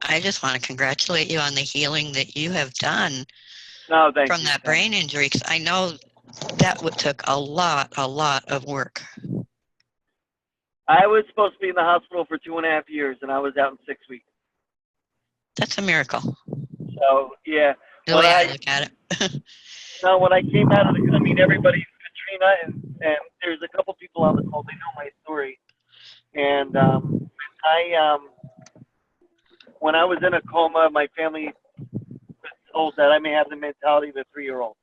I just want to congratulate you on the healing that you have done No, thank from you. that brain injury, because I know that took a lot of work. I was supposed to be in the hospital for 2.5 years, and I was out in 6 weeks. That's a miracle. So yeah, The way I look at it. no, when I came out of the, I mean, everybody, Katrina, and there's a couple people on the call. They know my story, and when I was in a coma, my family was told that I may have the mentality of a 3-year-old.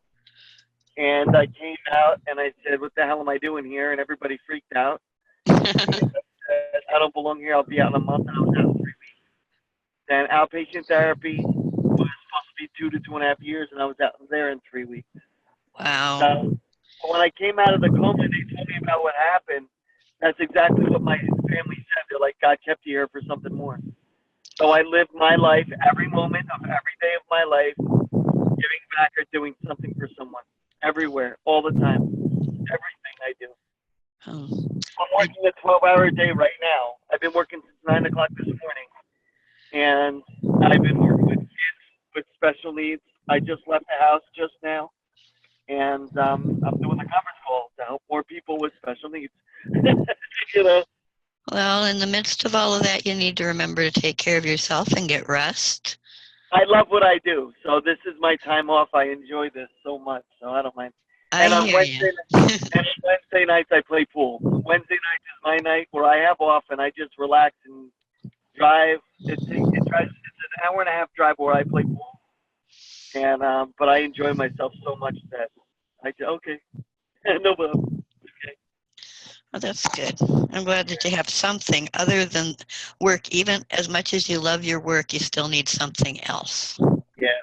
And I came out and I said, "What the hell am I doing here?" And everybody freaked out. I don't belong here. I'll be out in a month. And I was out in 3 weeks. Then outpatient therapy was supposed to be 2 to 2.5 years, and I was out there in 3 weeks. Wow. So when I came out of the coma, they told me about what happened. That's exactly what my family said. They're like, "God kept you here for something more." So I lived my life, every moment of every day of my life, giving back or doing something for someone, everywhere, all the time, everything I do. Oh. I'm working a 12-hour day right now. I've been working since 9 o'clock this morning, and I've been working with kids with special needs. I just left the house just now, and I'm doing a conference call to help more people with special needs. You know. Well, in the midst of all of that, you need to remember to take care of yourself and get rest. I love what I do, so this is my time off. I enjoy this so much, so I don't mind. I And on hear you. Wednesday nights I play pool. Wednesday nights is my night where I have off and I just relax and drive. It's an hour and a half drive where I play pool, and but I enjoy myself so much that I say, okay, no problem. Okay. Well, that's good. I'm glad that you have something other than work. Even as much as you love your work, you still need something else. Yeah.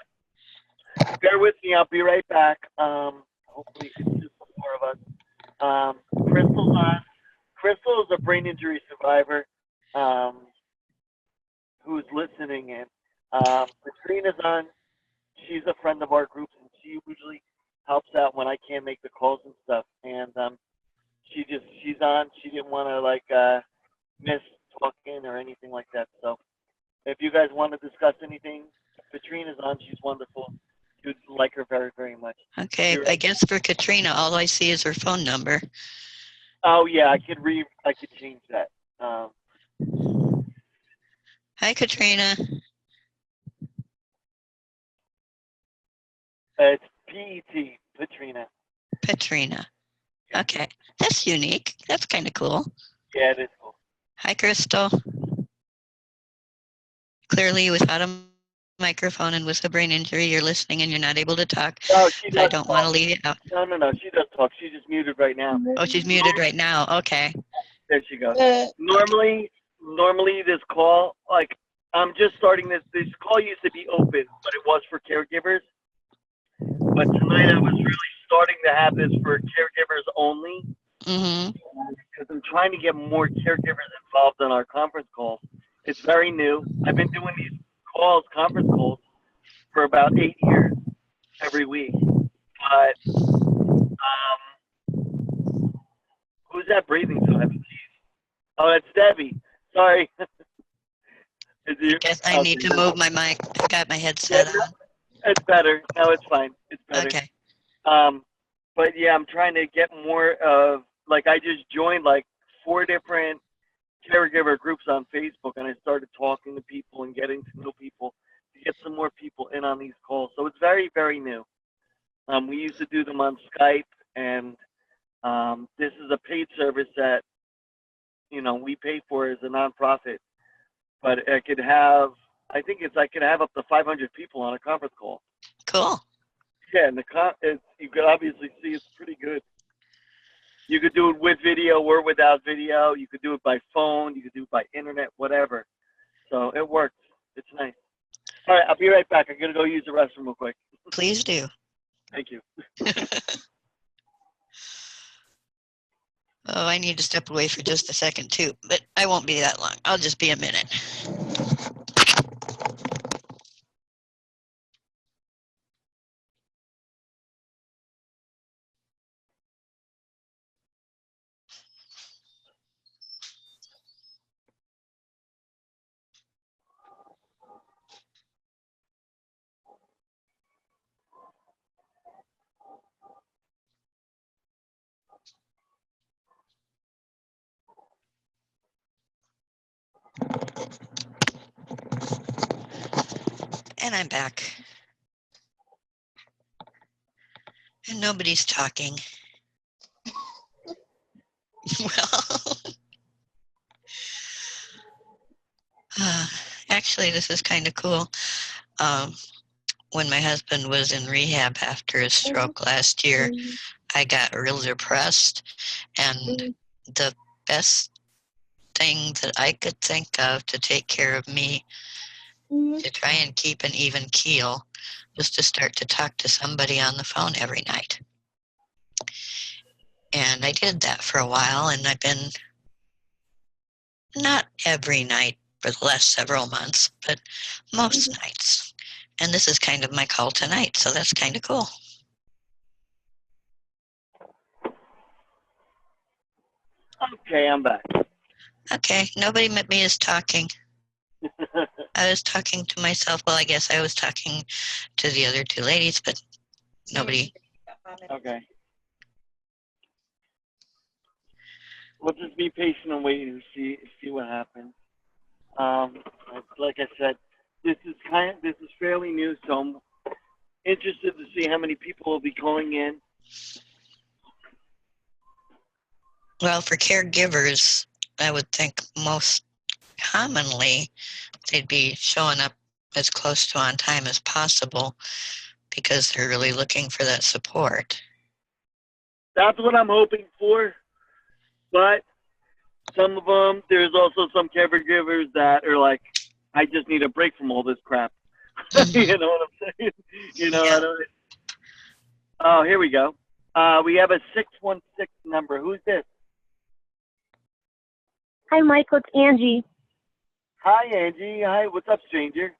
Bear with me. I'll be right back. Hopefully it's just the four of us. Crystal's on. Crystal is a brain injury survivor who's listening in. Katrina's on. She's a friend of our group, and she usually helps out when I can't make the calls and stuff. And she's on. She didn't want to miss talking or anything like that. So if you guys want to discuss anything, Katrina's on. She's wonderful. You'd like her very, very much. Okay, I guess for Katrina, all I see is her phone number. Oh yeah, I could change that. Hi, Katrina. It's PET, Katrina. Katrina. Okay, that's unique. That's kind of cool. Yeah, it is cool. Hi, Crystal. Clearly, without a microphone and with a brain injury, you're listening and you're not able to talk. No, I don't want to leave you out. No, she does talk. She's just muted right now. Oh, she's muted right now. Okay. There she goes. Normally this call, I'm just starting this. This call used to be open, but it was for caregivers. But tonight I was really starting to have this for caregivers only. Because I'm trying to get more caregivers involved in our conference calls. It's very new. I've been doing these conference calls, for about 8 years, every week. But who's that breathing so heavy? Jeez. Oh, that's Debbie. Sorry. I guess I need to move my mic. I've got my headset on. It's better. No, it's fine. It's better. Okay. But yeah, I'm trying to get more of, I just joined 4 different caregiver groups on Facebook, and I started talking to people and getting to know people to get some more people in on these calls. So it's very, very new. We used to do them on Skype, and this is a paid service that, we pay for as a nonprofit. But I could have up to 500 people on a conference call. Cool. Yeah, and you could obviously see it's pretty good. You could do it with video or without video. You could do it by phone. You could do it by internet, whatever. So it works. It's nice. All right, I'll be right back. I'm going to go use the restroom real quick. Please do. Thank you. Oh, I need to step away for just a second too, but I won't be that long. I'll just be a minute. And I'm back. And nobody's talking. Well, actually, this is kind of cool. When my husband was in rehab after his stroke last year, I got real depressed. And the best thing that I could think of to take care of me, to try and keep an even keel, was to start to talk to somebody on the phone every night. And I did that for a while, and I've been not every night for the last several months, but most nights. And this is kind of my call tonight, so that's kind of cool. Okay, I'm back. Okay, nobody but me is talking. I was talking to myself. Well, I guess I was talking to the other two ladies, but nobody. Okay. We'll just be patient and wait and see what happens. Like I said, this is fairly new, so I'm interested to see how many people will be calling in. Well, for caregivers, I would think most commonly they'd be showing up as close to on time as possible because they're really looking for that support. That's what I'm hoping for, but some of them, there's also some caregivers that are like, I just need a break from all this crap. You know what I'm saying? You know, Yeah. Oh, here we go. We have a 616 number. Who's this? Hi, Michael. It's Angie. Hi, Angie. Hi. What's up, stranger?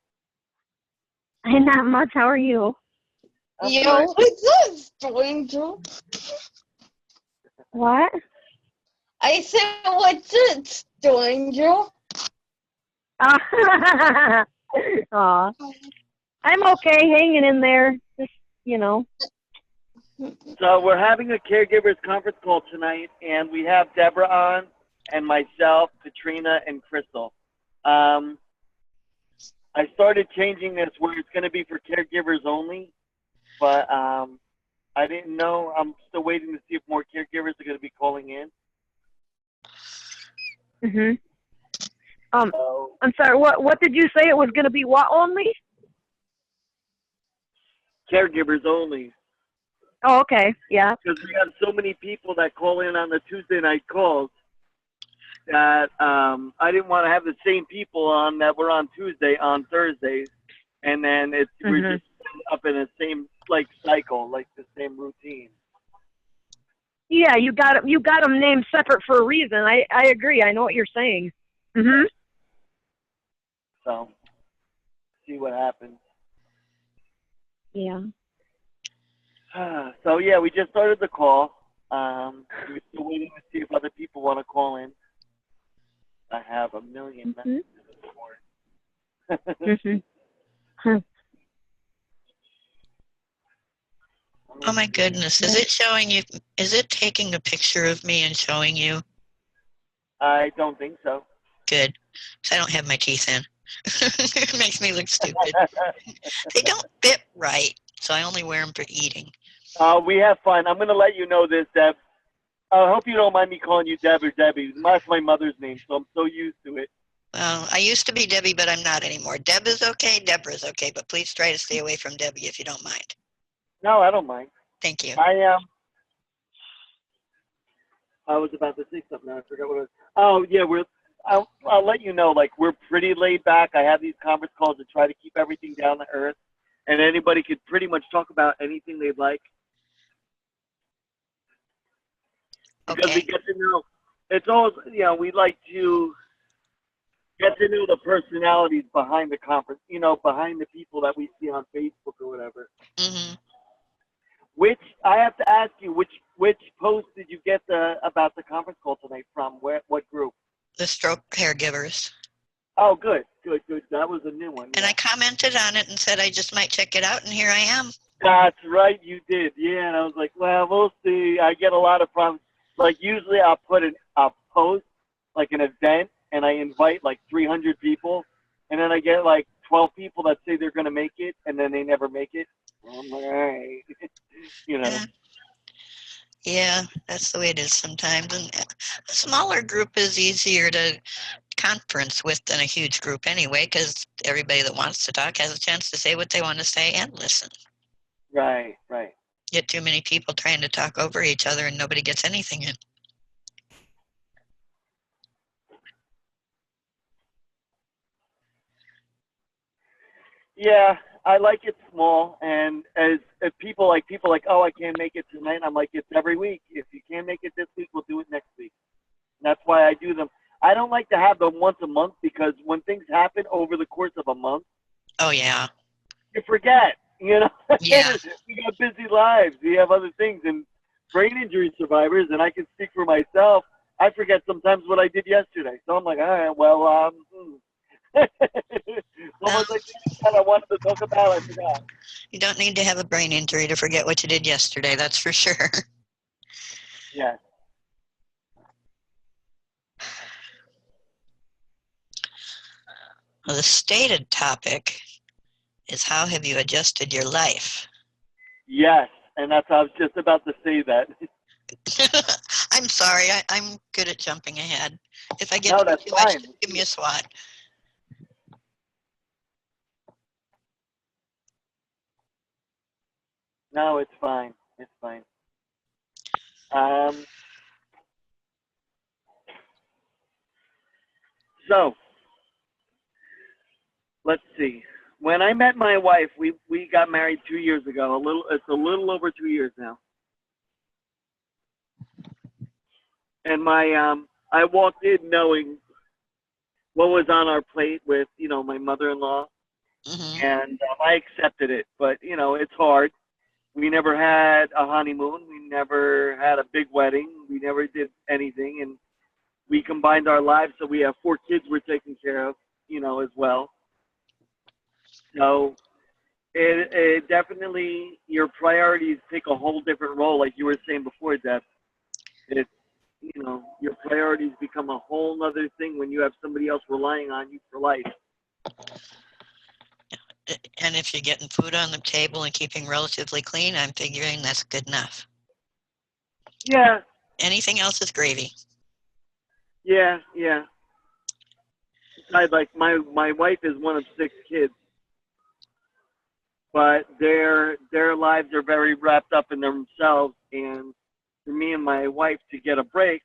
Not much. How are you? Yo, what's up, stranger? What? I said, what's up, stranger? Aw. I'm okay, hanging in there. Just, you know. So we're having a caregivers conference call tonight, and we have Deborah on, and myself, Katrina, and Crystal. I started changing this where it's going to be for caregivers only, but I didn't know. I'm still waiting to see if more caregivers are going to be calling in. Mhm. So, I'm sorry. What did you say? It was going to be what only? caregivers only. Oh, okay. Yeah. Because we have so many people that call in on the Tuesday night calls that I didn't want to have the same people on that were on Tuesday on Thursdays, and then we're just up in the same cycle, like the same routine. Yeah, you got them named separate for a reason. I agree. I know what you're saying. Mhm. So, see what happens. Yeah. So yeah, we just started the call. We're still waiting to see if other people want to call in. I have a million messages for it. Oh my goodness, is it showing you, is it taking a picture of me and showing you? I don't think so. Good, because I don't have my teeth in. It makes me look stupid. They don't fit right, so I only wear them for eating. We have fun. I'm going to let you know this, Deb. I hope you don't mind me calling you Deb or Debbie. That's my mother's name, so I'm so used to it. Well, I used to be Debbie, but I'm not anymore. Deb is okay, Deborah's okay, but please try to stay away from Debbie if you don't mind. No, I don't mind. Thank you. I was about to say something. I forgot what it was. Oh, yeah, I'll let you know, we're pretty laid back. I have these conference calls to try to keep everything down to earth, and anybody could pretty much talk about anything they'd like. Because we get to know, it's always, we like to get to know the personalities behind the conference, behind the people that we see on Facebook or whatever. Mm-hmm. Which, I have to ask you, which post did you get about the conference call tonight from? What group? The stroke caregivers. Oh, good. That was a new one. And I commented on it and said I just might check it out, and here I am. That's right, you did. Yeah, and I was like, well, we'll see. I get a lot of problems. Usually I'll put a post, an event, and I invite 300 people, and then I get 12 people that say they're going to make it, and then they never make it. Well, I'm like, all right. You know. Yeah, that's the way it is sometimes. And a smaller group is easier to conference with than a huge group anyway, because everybody that wants to talk has a chance to say what they want to say and listen. Right, right. Get too many people trying to talk over each other and nobody gets anything in. Yeah, I like it small, and as if people like, oh, I can't make it tonight. I'm like, it's every week. If you can't make it this week, we'll do it next week. And that's why I do them. I don't like to have them once a month, because when things happen over the course of a month, Oh, yeah. you forget. You know, Yeah. we got busy lives. We have other things, and brain injury survivors, and I can speak for myself. I forget sometimes what I did yesterday. So I'm like, all right, well, what was I thinking that I wanted to talk about? I forgot. You don't need to have a brain injury to forget what you did yesterday, that's for sure. Yeah. Well, the stated topic is, how have you adjusted your life? Yes, and that's I was just about to say that. I'm sorry, I'm good at jumping ahead. If I get No, that's too much, fine. just give me a swat. No, it's fine. It's fine. Um, so let's see. When I met my wife, we got married 2 years ago. It's a little over 2 years now. And I walked in knowing what was on our plate with, my mother-in-law, Mm-hmm. and I accepted it. But it's hard. We never had a honeymoon. We never had a big wedding. We never did anything, and we combined our lives. So we have 4 kids we're taking care of, as well. So it definitely, your priorities take a whole different role, like you were saying before, Deb. It's, your priorities become a whole other thing when you have somebody else relying on you for life. And if you're getting food on the table and keeping relatively clean, I'm figuring that's good enough. Yeah. Anything else is gravy. Yeah. Like my wife is one of 6 kids, but their lives are very wrapped up in themselves. And for me and my wife to get a break,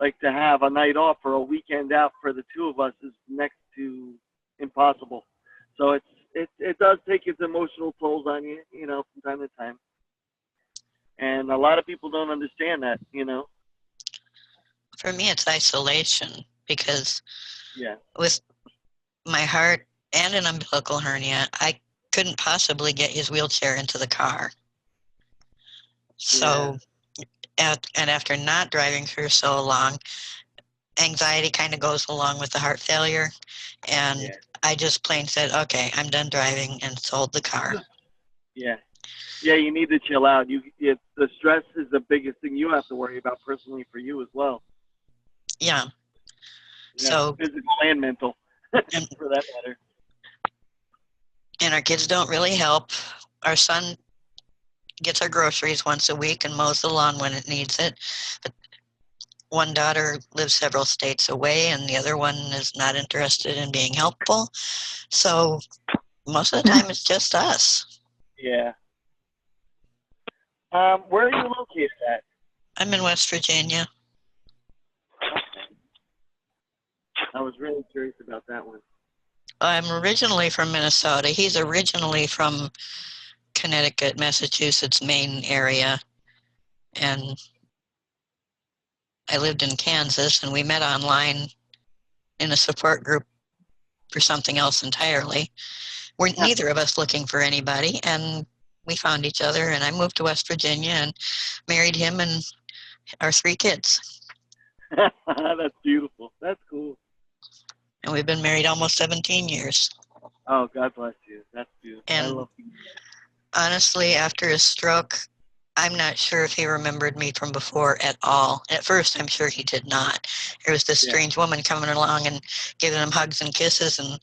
like to have a night off or a weekend out for the 2 of us, is next to impossible. So it does take its emotional tolls on you, from time to time. And a lot of people don't understand that, For me, it's isolation, because Yeah. with my heart and an umbilical hernia, I couldn't possibly get his wheelchair into the car. So, and after not driving for so long, anxiety kind of goes along with the heart failure. And I just plain said, okay, I'm done driving, and sold the car. Yeah. Yeah, you need to chill out. The stress is the biggest thing you have to worry about personally for you as well. Yeah. So physical and mental, and, for that matter. And our kids don't really help. Our son gets our groceries once a week and mows the lawn when it needs it. But one daughter lives several states away, and the other one is not interested in being helpful. So most of the time, it's just us. Yeah. Where are you located at? I'm in West Virginia. Okay. I was really curious about that one. I'm originally from Minnesota. He's originally from Connecticut, Massachusetts, Maine area. And I lived in Kansas, and we met online in a support group for something else entirely. We're neither of us looking for anybody, and we found each other, and I moved to West Virginia and married him and our 3 kids. That's beautiful. That's cool. And we've been married almost 17 years. Oh, God bless you. That's beautiful. And I love you. Honestly, after his stroke, I'm not sure if he remembered me from before at all. At first, I'm sure he did not. There was this strange woman coming along and giving him hugs and kisses, and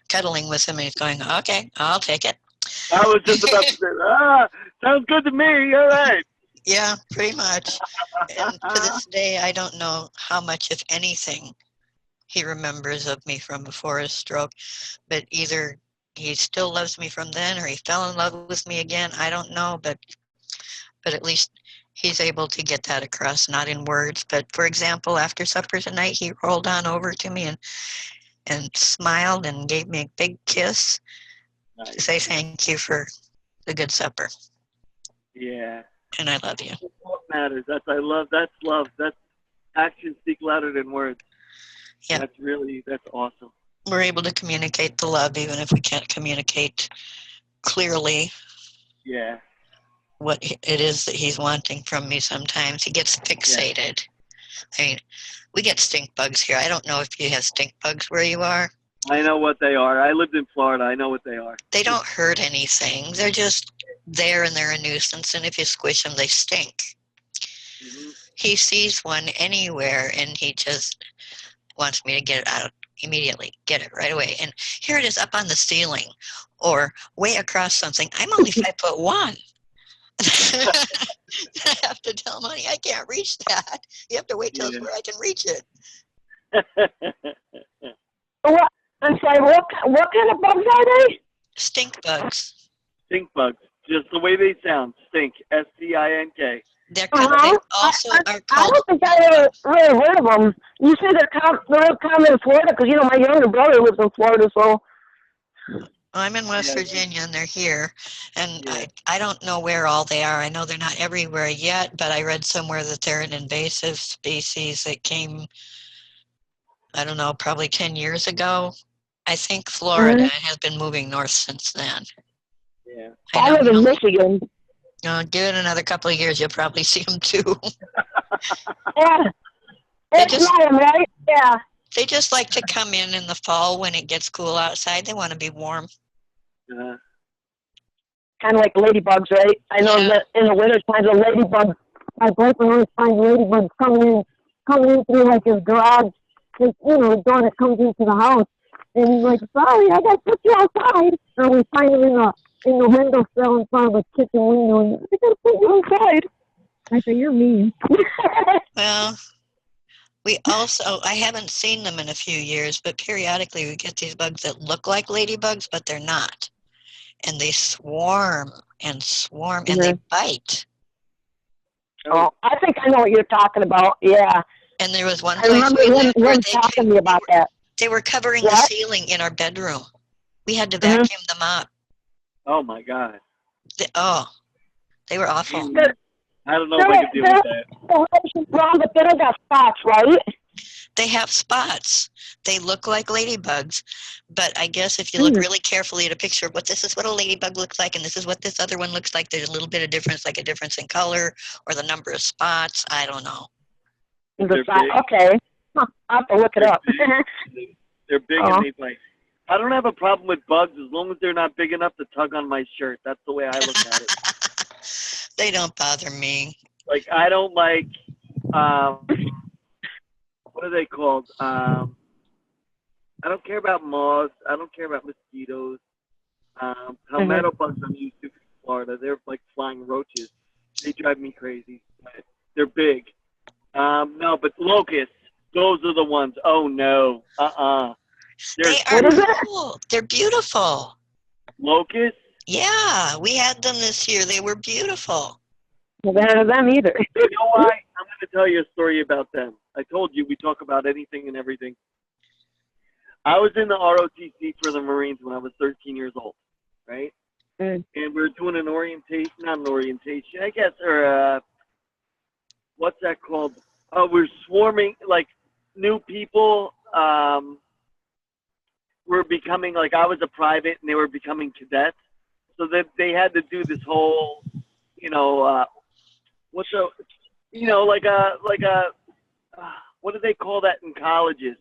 cuddling with him, and he's going, okay, I'll take it. I was just about to say, sounds good to me. All right. Yeah, pretty much. And to this day, I don't know how much, if anything, he remembers of me from before his stroke, but either he still loves me from then or he fell in love with me again. I don't know, but at least he's able to get that across, not in words. But for example, after supper tonight, he rolled on over to me and smiled and gave me a big kiss to say thank you for the good supper. Yeah. And I love you. That's what matters. That's love. That's actions speak louder than words. Yeah. That's awesome. We're able to communicate the love even if we can't communicate clearly. Yeah. What it is that he's wanting from me sometimes. He gets fixated. Yeah. I mean, we get stink bugs here. I don't know if you have stink bugs where you are. I know what they are. I lived in Florida. I know what they are. They don't hurt anything. They're just there and they're a nuisance. And if you squish them, they stink. Mm-hmm. He sees one anywhere and he just wants me to get it out immediately. Get it right away. And here it is up on the ceiling or way across something. I'm only 5'1". I have to tell Money, I can't reach that. You have to wait till it's where I can reach it. What? I'm sorry, what kind of bugs are they? Stink bugs. Stink bugs. Just the way they sound. Stink. S-T-I-N-K. They also are called... I don't think I ever really heard of them. You say they're common in Florida because, my younger brother lives in Florida, so... I'm in West Virginia, and they're here. And I don't know where all they are. I know they're not everywhere yet, but I read somewhere that they're an invasive species that came, I don't know, probably 10 years ago. I think Florida has been moving north since then. Yeah. I live in Michigan. Give it another couple of years, you'll probably see them too. Yeah. Right? Yeah. They just like to come in the fall when it gets cool outside. They want to be warm. Kind of like ladybugs, right? I know that in the winter time, the ladybugs, my boyfriend always finds ladybugs coming in through like his garage, the door that comes into the house. And he's like, sorry, I got to put you outside. And we find him in the windowsill in front of the kitchen window. And I got to put you outside. I say, you're mean. Well, I haven't seen them in a few years, but periodically we get these bugs that look like ladybugs, but they're not. And they swarm and they bite. Oh, I think I know what you're talking about. Yeah. And there was one place we lived where they were covering the ceiling in our bedroom. We had to vacuum them up. Oh my God. They were awful. I don't know if I could deal with that. But they don't got spots, right? They have spots. They look like ladybugs. But I guess if you look really carefully at a picture of this is what a ladybug looks like, and this is what this other one looks like, there's a little bit of difference, like a difference in color or the number of spots. I don't know. Okay. I'll have to look it up. They're big and they bite. I don't have a problem with bugs as long as they're not big enough to tug on my shirt. That's the way I look at it. They don't bother me. Like, I don't like, what are they called? I don't care about moths. I don't care about mosquitoes. Palmetto bugs I'm used to from Florida. They're like flying roaches. They drive me crazy. They're big. No, but locusts, those are the ones. Oh, no. They are cool. They're beautiful. Locusts? Yeah, we had them this year. They were beautiful. Well, better than them either. You know why? I'm going to tell you a story about them. I told you we talk about anything and everything. I was in the ROTC for the Marines when I was 13 years old, right? And we were doing an orientation, not an orientation, I guess, or what's that called? We're swarming, like, new people were becoming, like, I was a private and they were becoming cadets. So that they had to do this whole, what do they call that in colleges?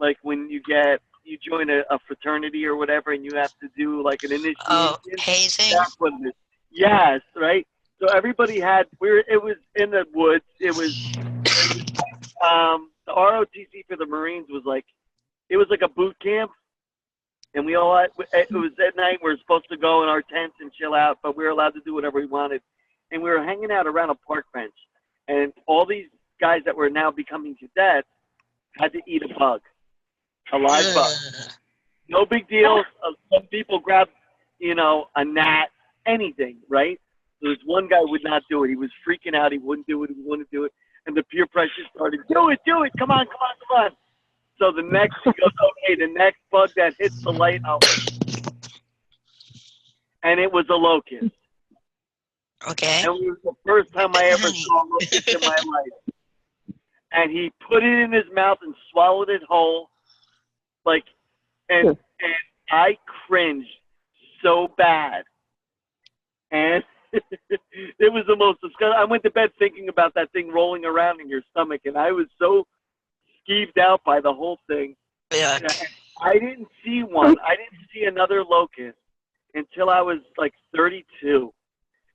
Like when you join a fraternity or whatever, and you have to do like an initiation. Oh, hazing. That's what it is. Yes, right. So everybody it was in the woods. It was the ROTC for the Marines was like, it was like a boot camp. And we all had, it was at night. We were supposed to go in our tents and chill out, but we were allowed to do whatever we wanted. And we were hanging out around a park bench, and all these guys that were now becoming cadets had to eat a bug, a live bug. No big deal. Some people grabbed, a gnat, anything, right? So this one guy would not do it. He was freaking out. He wouldn't do it. He wouldn't do it. And the peer pressure started, do it. Come on. So the next, he goes, okay, the next bug that hits the light outlet. And it was a locust. Okay. And it was the first time I ever saw a locust in my life. And he put it in his mouth and swallowed it whole. And I cringed so bad. And it was the most disgusting. I went to bed thinking about that thing rolling around in your stomach, and I was so skeeved out by the whole thing. Yeah. I didn't see one. I didn't see another locust until I was like 32.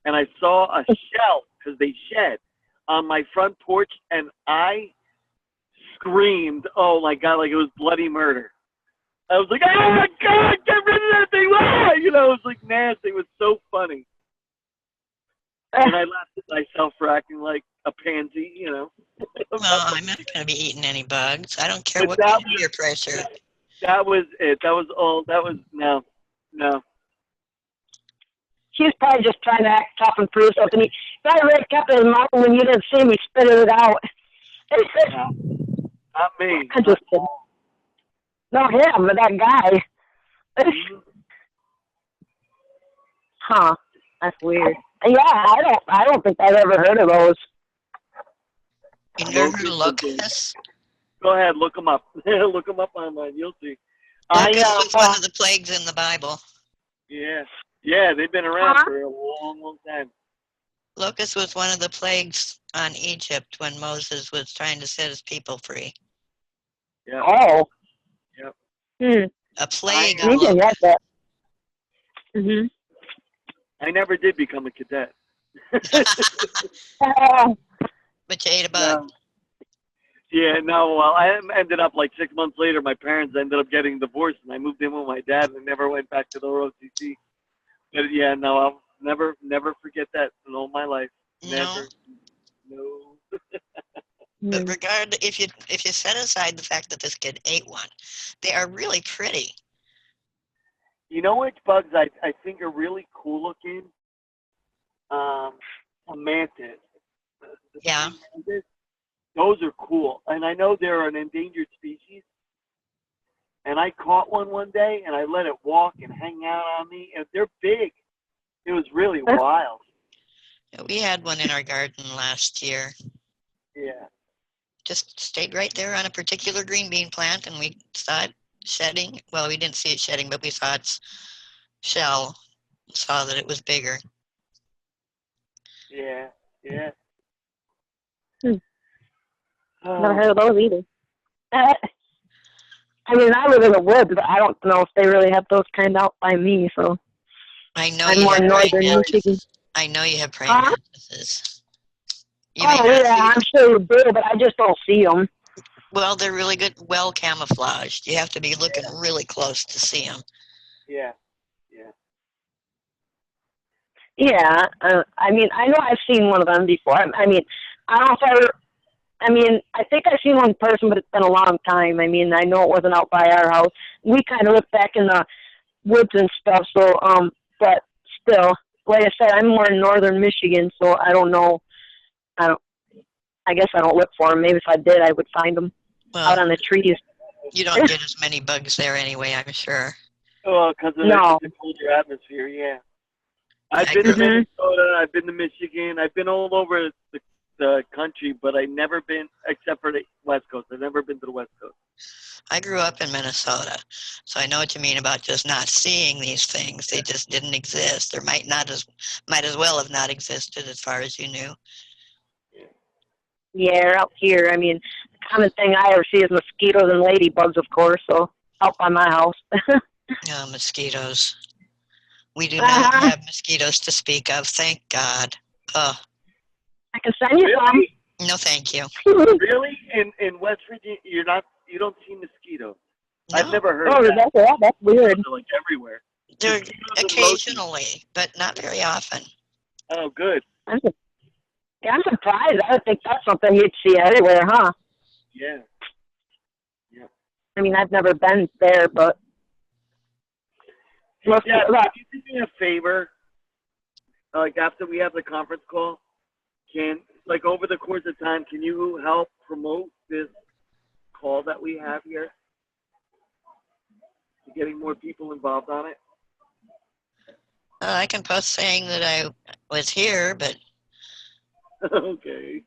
And I saw a shell, because they shed, on my front porch, and I screamed, oh my God, like it was bloody murder. I was like, oh my God, get rid of that thing. Ah! It was like nasty. It was so funny. And I laughed at myself for acting like a pansy, Well, I'm not going to be eating any bugs. I don't care But what kind of peer pressure. That was it. That was all. That was, no. She was probably just trying to act tough and prove something. He probably really kept it in mind when you didn't see him, he spit it out. No, not me. I'm just kidding. Not him, but that guy. Huh. That's weird. Yeah, I don't think I've ever heard of those. You never heard of locusts? Go ahead, look them up. Look them up online. You'll see. Locusts was one of the plagues in the Bible. Yeah, they've been around for a long, long time. Locust was one of the plagues on Egypt when Moses was trying to set his people free. Yeah. Oh. Yep. A plague of We can locusts. get that. I never did become a cadet. But you ate a bug. No. Yeah, no, well, I ended up like 6 months later, my parents ended up getting divorced, and I moved in with my dad and never went back to the ROTC. But yeah, no, I'll never forget that in all my life. Never. No. But if you set aside the fact that this kid ate one, they are really pretty. You know which bugs I think are really cool looking? A mantis. Yeah. Mantis. Those are cool. And I know they're an endangered species. And I caught one day, and I let it walk and hang out on me. And they're big. It was really wild. We had one in our garden last year. Yeah. Just stayed right there on a particular green bean plant, and we saw it shedding. Well, we didn't see it shedding, but we saw its shell, saw that it was bigger. Yeah. Never heard of those either. I mean, I live in the woods, but I don't know if they really have those kind out by me, so. I know I'm you more have northern praying Michigan. mantises. I know you have praying mantises. You may Oh, not yeah, see I'm sure you do, but I just don't see them. Well, they're really good, well camouflaged. You have to be looking really close to see them. Yeah. Yeah, I mean, I know I've seen one of them before. I mean, I don't know if I think I've seen one in person, but it's been a long time. I mean, I know it wasn't out by our house. We kind of lived back in the woods and stuff, so, but still, like I said, I'm more in northern Michigan, so I don't know. I guess I don't look for them. Maybe if I did, I would find them out on the trees. You don't get as many bugs there anyway, I'm sure. Oh, because of the colder atmosphere, yeah. I've been to Minnesota, I've been to Michigan, I've been all over the country, but I've never been, except for the West Coast. I've never been to the West Coast. I grew up in Minnesota, so I know what you mean about just not seeing these things. They just didn't exist, or might as well have not existed as far as you knew. Yeah, out here, I mean, the common thing I ever see is mosquitoes and ladybugs, of course, so out by my house. Oh, mosquitoes. We do not have mosquitoes to speak of, thank God. Oh. I can send you some. No, thank you. Really? In West Virginia, you don't see mosquitoes? I've No, never heard Oh, that. that's weird. They're like everywhere. they're Mosquitoes and roaches. occasionally, but not very often. Oh, good. I'm surprised. I would think that's something you'd see everywhere, huh? Yeah. I mean, I've never been there, but Yeah, if you could do me a favor, like after we have the conference call, like over the course of time, can you help promote this call that we have here? Getting more people involved on it? I can post saying that I was here, but Okay.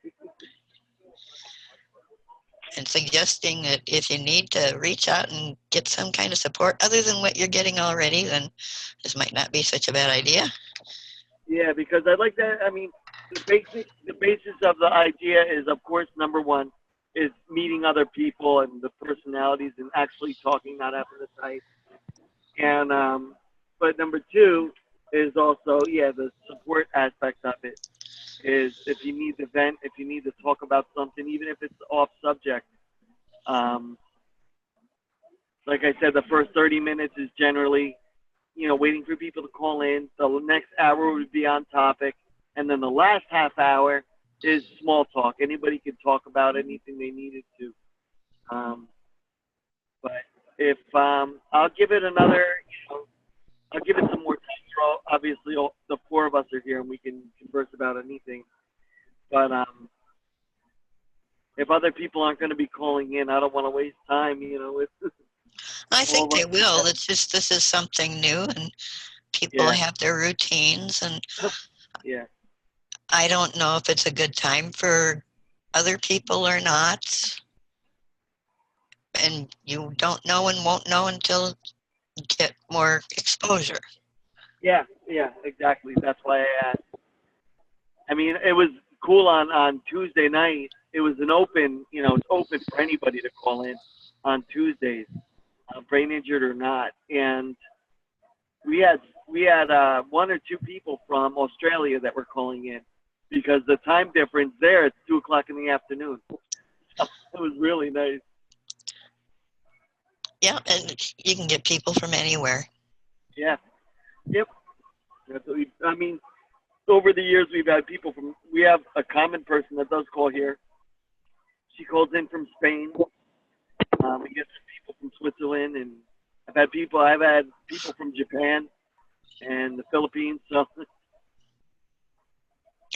and suggesting that if you need to reach out and get some kind of support other than what you're getting already, then this might not be such a bad idea. Yeah, because I'd like that. I mean, the basis of the idea is, of course, number one is meeting other people and the personalities and actually talking, not having to type. And but number two is also, the support aspect of it. Is if you need to vent, if you need to talk about something, even if it's off subject. Like I said, the first 30 minutes is generally, waiting for people to call in. The next hour would be on topic. And then the last half hour is small talk. Anybody could talk about anything they needed to. But if I'll give it another, I'll give it some more time. Obviously, all, the four of us are here and we can converse about anything. But if other people aren't going to be calling in, I don't want to waste time, with I think they will. It's just this is something new, and people have their routines, and I don't know if it's a good time for other people or not. And you don't know and won't know until you get more exposure. Yeah, exactly. That's why I asked. I mean, it was cool on Tuesday night. It was an open, it's open for anybody to call in on Tuesdays, brain injured or not. And we had one or two people from Australia that were calling in because the time difference there, it's 2:00 in the afternoon. So it was really nice. Yeah, and you can get people from anywhere. Yeah. Yep. That's what I mean, over the years, we've had people we have a common person that does call here. She calls in from Spain. We get some people from Switzerland, and I've had people from Japan and the Philippines. So.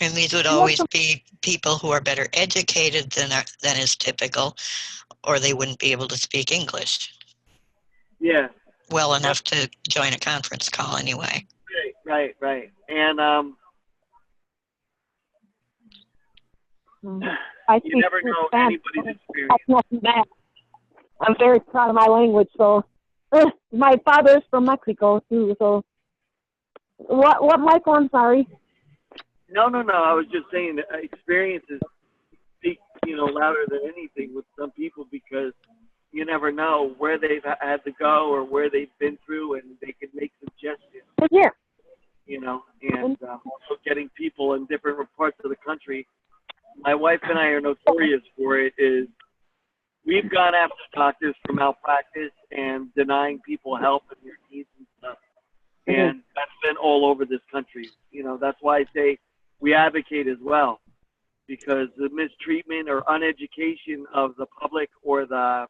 And these would always be people who are better educated than is typical, or they wouldn't be able to speak English. Yeah. Well enough to join a conference call anyway. Right. And you never know anybody's experience. I'm very proud of my language. So my father's from Mexico too. So what, Michael? I'm sorry. No. I was just saying that experiences speak, louder than anything with some people because you never know where they've had to go or where they've been through, and they can make suggestions. Yeah. And also getting people in different parts of the country. My wife and I are notorious for it. Is we've gone after doctors for malpractice and denying people help and their needs and stuff. And that's been all over this country. That's why I say we advocate as well, because the mistreatment or uneducation of the public or the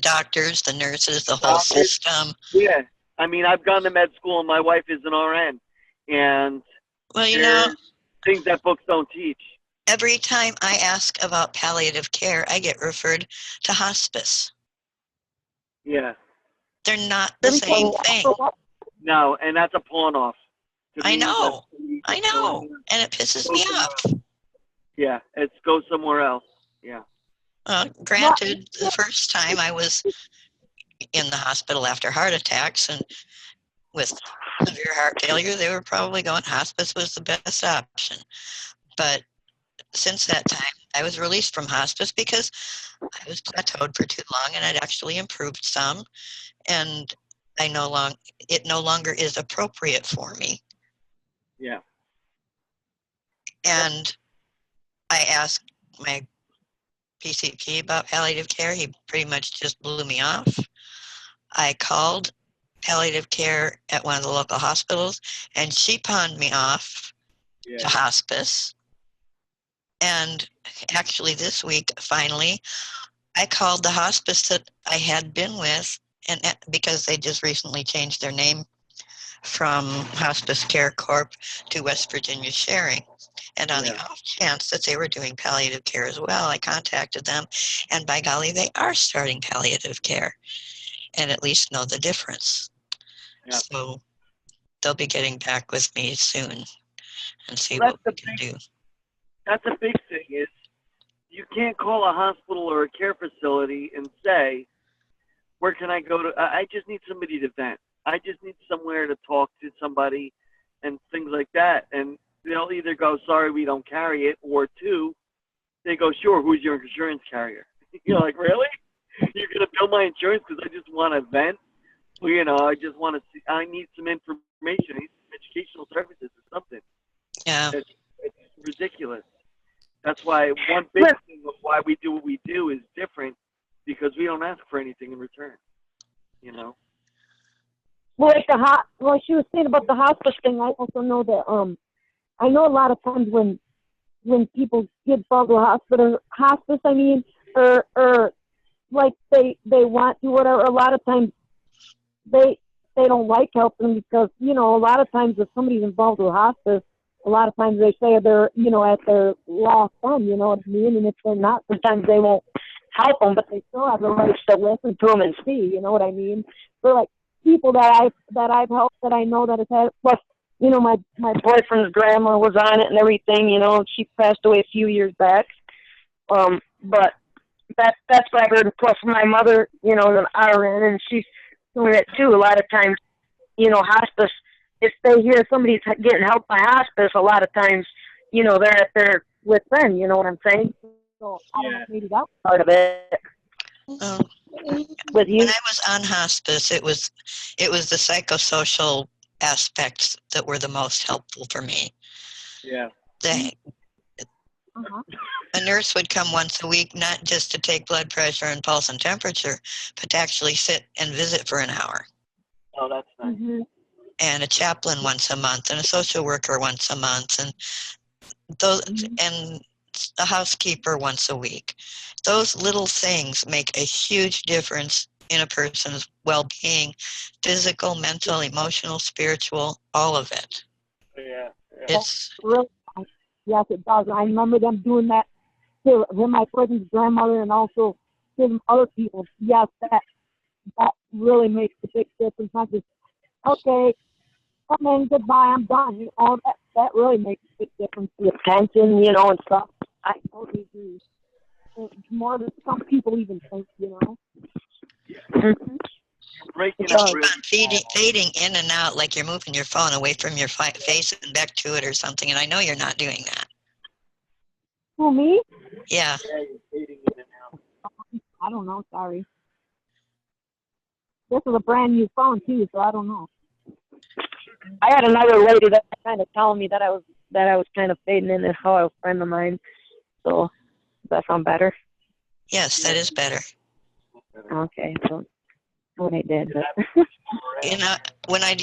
doctors, the nurses, the whole system. Yeah. I mean, I've gone to med school and my wife is an RN. And things that books don't teach. Every time I ask about palliative care, I get referred to hospice. Yeah. They're not the same thing. No, and that's a pawn off. I know. And it pisses me off. Yeah, it's go somewhere else. Yeah. Granted, the first time I was in the hospital after heart attacks and with severe heart failure, they were probably going hospice was the best option. But since that time, I was released from hospice because I was plateaued for too long and I'd actually improved some. And it no longer is appropriate for me. Yeah. And I asked my PCP about palliative care. He pretty much just blew me off. I called palliative care at one of the local hospitals, and she pawned me off to hospice. And actually this week, finally, I called the hospice that I had been with, and because they just recently changed their name from Hospice Care Corp to West Virginia Sharing. And on the off chance that they were doing palliative care as well, I contacted them, and by golly, they are starting palliative care, and at least know the difference. Yeah. So they'll be getting back with me soon and see what we can do. That's a big thing, is you can't call a hospital or a care facility and say, where can I go to? I just need somebody to vent. I just need somewhere to talk to somebody and things like that. And they'll either go, sorry, we don't carry it, or two, they go, sure, who's your insurance carrier? You're like, really? You're going to bill my insurance because I just want to vent? Well, you know, I just want to see, I need some information. I need some educational services or something. Yeah. It's ridiculous. That's why one big thing of why we do what we do is different, because we don't ask for anything in return, you know? Well, like she was saying about the hospice thing, I also know that, I know a lot of times when people get involved with hospice, I mean, or like they want to, whatever, a lot of times they don't like helping because, you know, a lot of times if somebody's involved with hospice, a lot of times they say they're, you know, at their last end, you know what I mean? And if they're not, sometimes they won't help them, but they still have the right to listen to them and see, you know what I mean? For like people that I've helped, that I know that have had, plus, you know, my boyfriend's grandma was on it and everything, you know, she passed away a few years back. But that's what I heard. Plus my mother, you know, is an RN, and she's doing it too. A lot of times, you know, hospice, if they hear somebody's getting help by hospice, a lot of times, you know, they're at their with them, you know what I'm saying? So I don't know, maybe that's part of it. With you? When I was on hospice, it was the psychosocial aspects that were the most helpful for me. Yeah. A nurse would come once a week, not just to take blood pressure and pulse and temperature, but to actually sit and visit for an hour. Oh, that's nice. Mm-hmm. And a chaplain once a month, and a social worker once a month, and those, and a housekeeper once a week. Those little things make a huge difference in a person's well-being, physical, mental, emotional, spiritual, all of it. Yeah. It's really, yes, it does. I remember them doing that to my cousin's grandmother and also to other people. Yes, that really makes a big difference. Not just, okay, come in, goodbye, I'm done. All that really makes a big difference. The attention, you know, and stuff. I totally agree. It's more than some people even think, you know. Mm-hmm. Breaking you up keep really on fading in and out, like you're moving your phone away from your face and back to it or something, and I know you're not doing that. Who, me? Yeah. Yeah, you're fading in and out. I don't know, sorry. This is a brand new phone too, so I don't know. I had another lady that kind of telling me that I was kind of fading in, and how I was a friend of mine. So does that sound better? Yes, that is better. Okay, so what I did. But you know, when I'm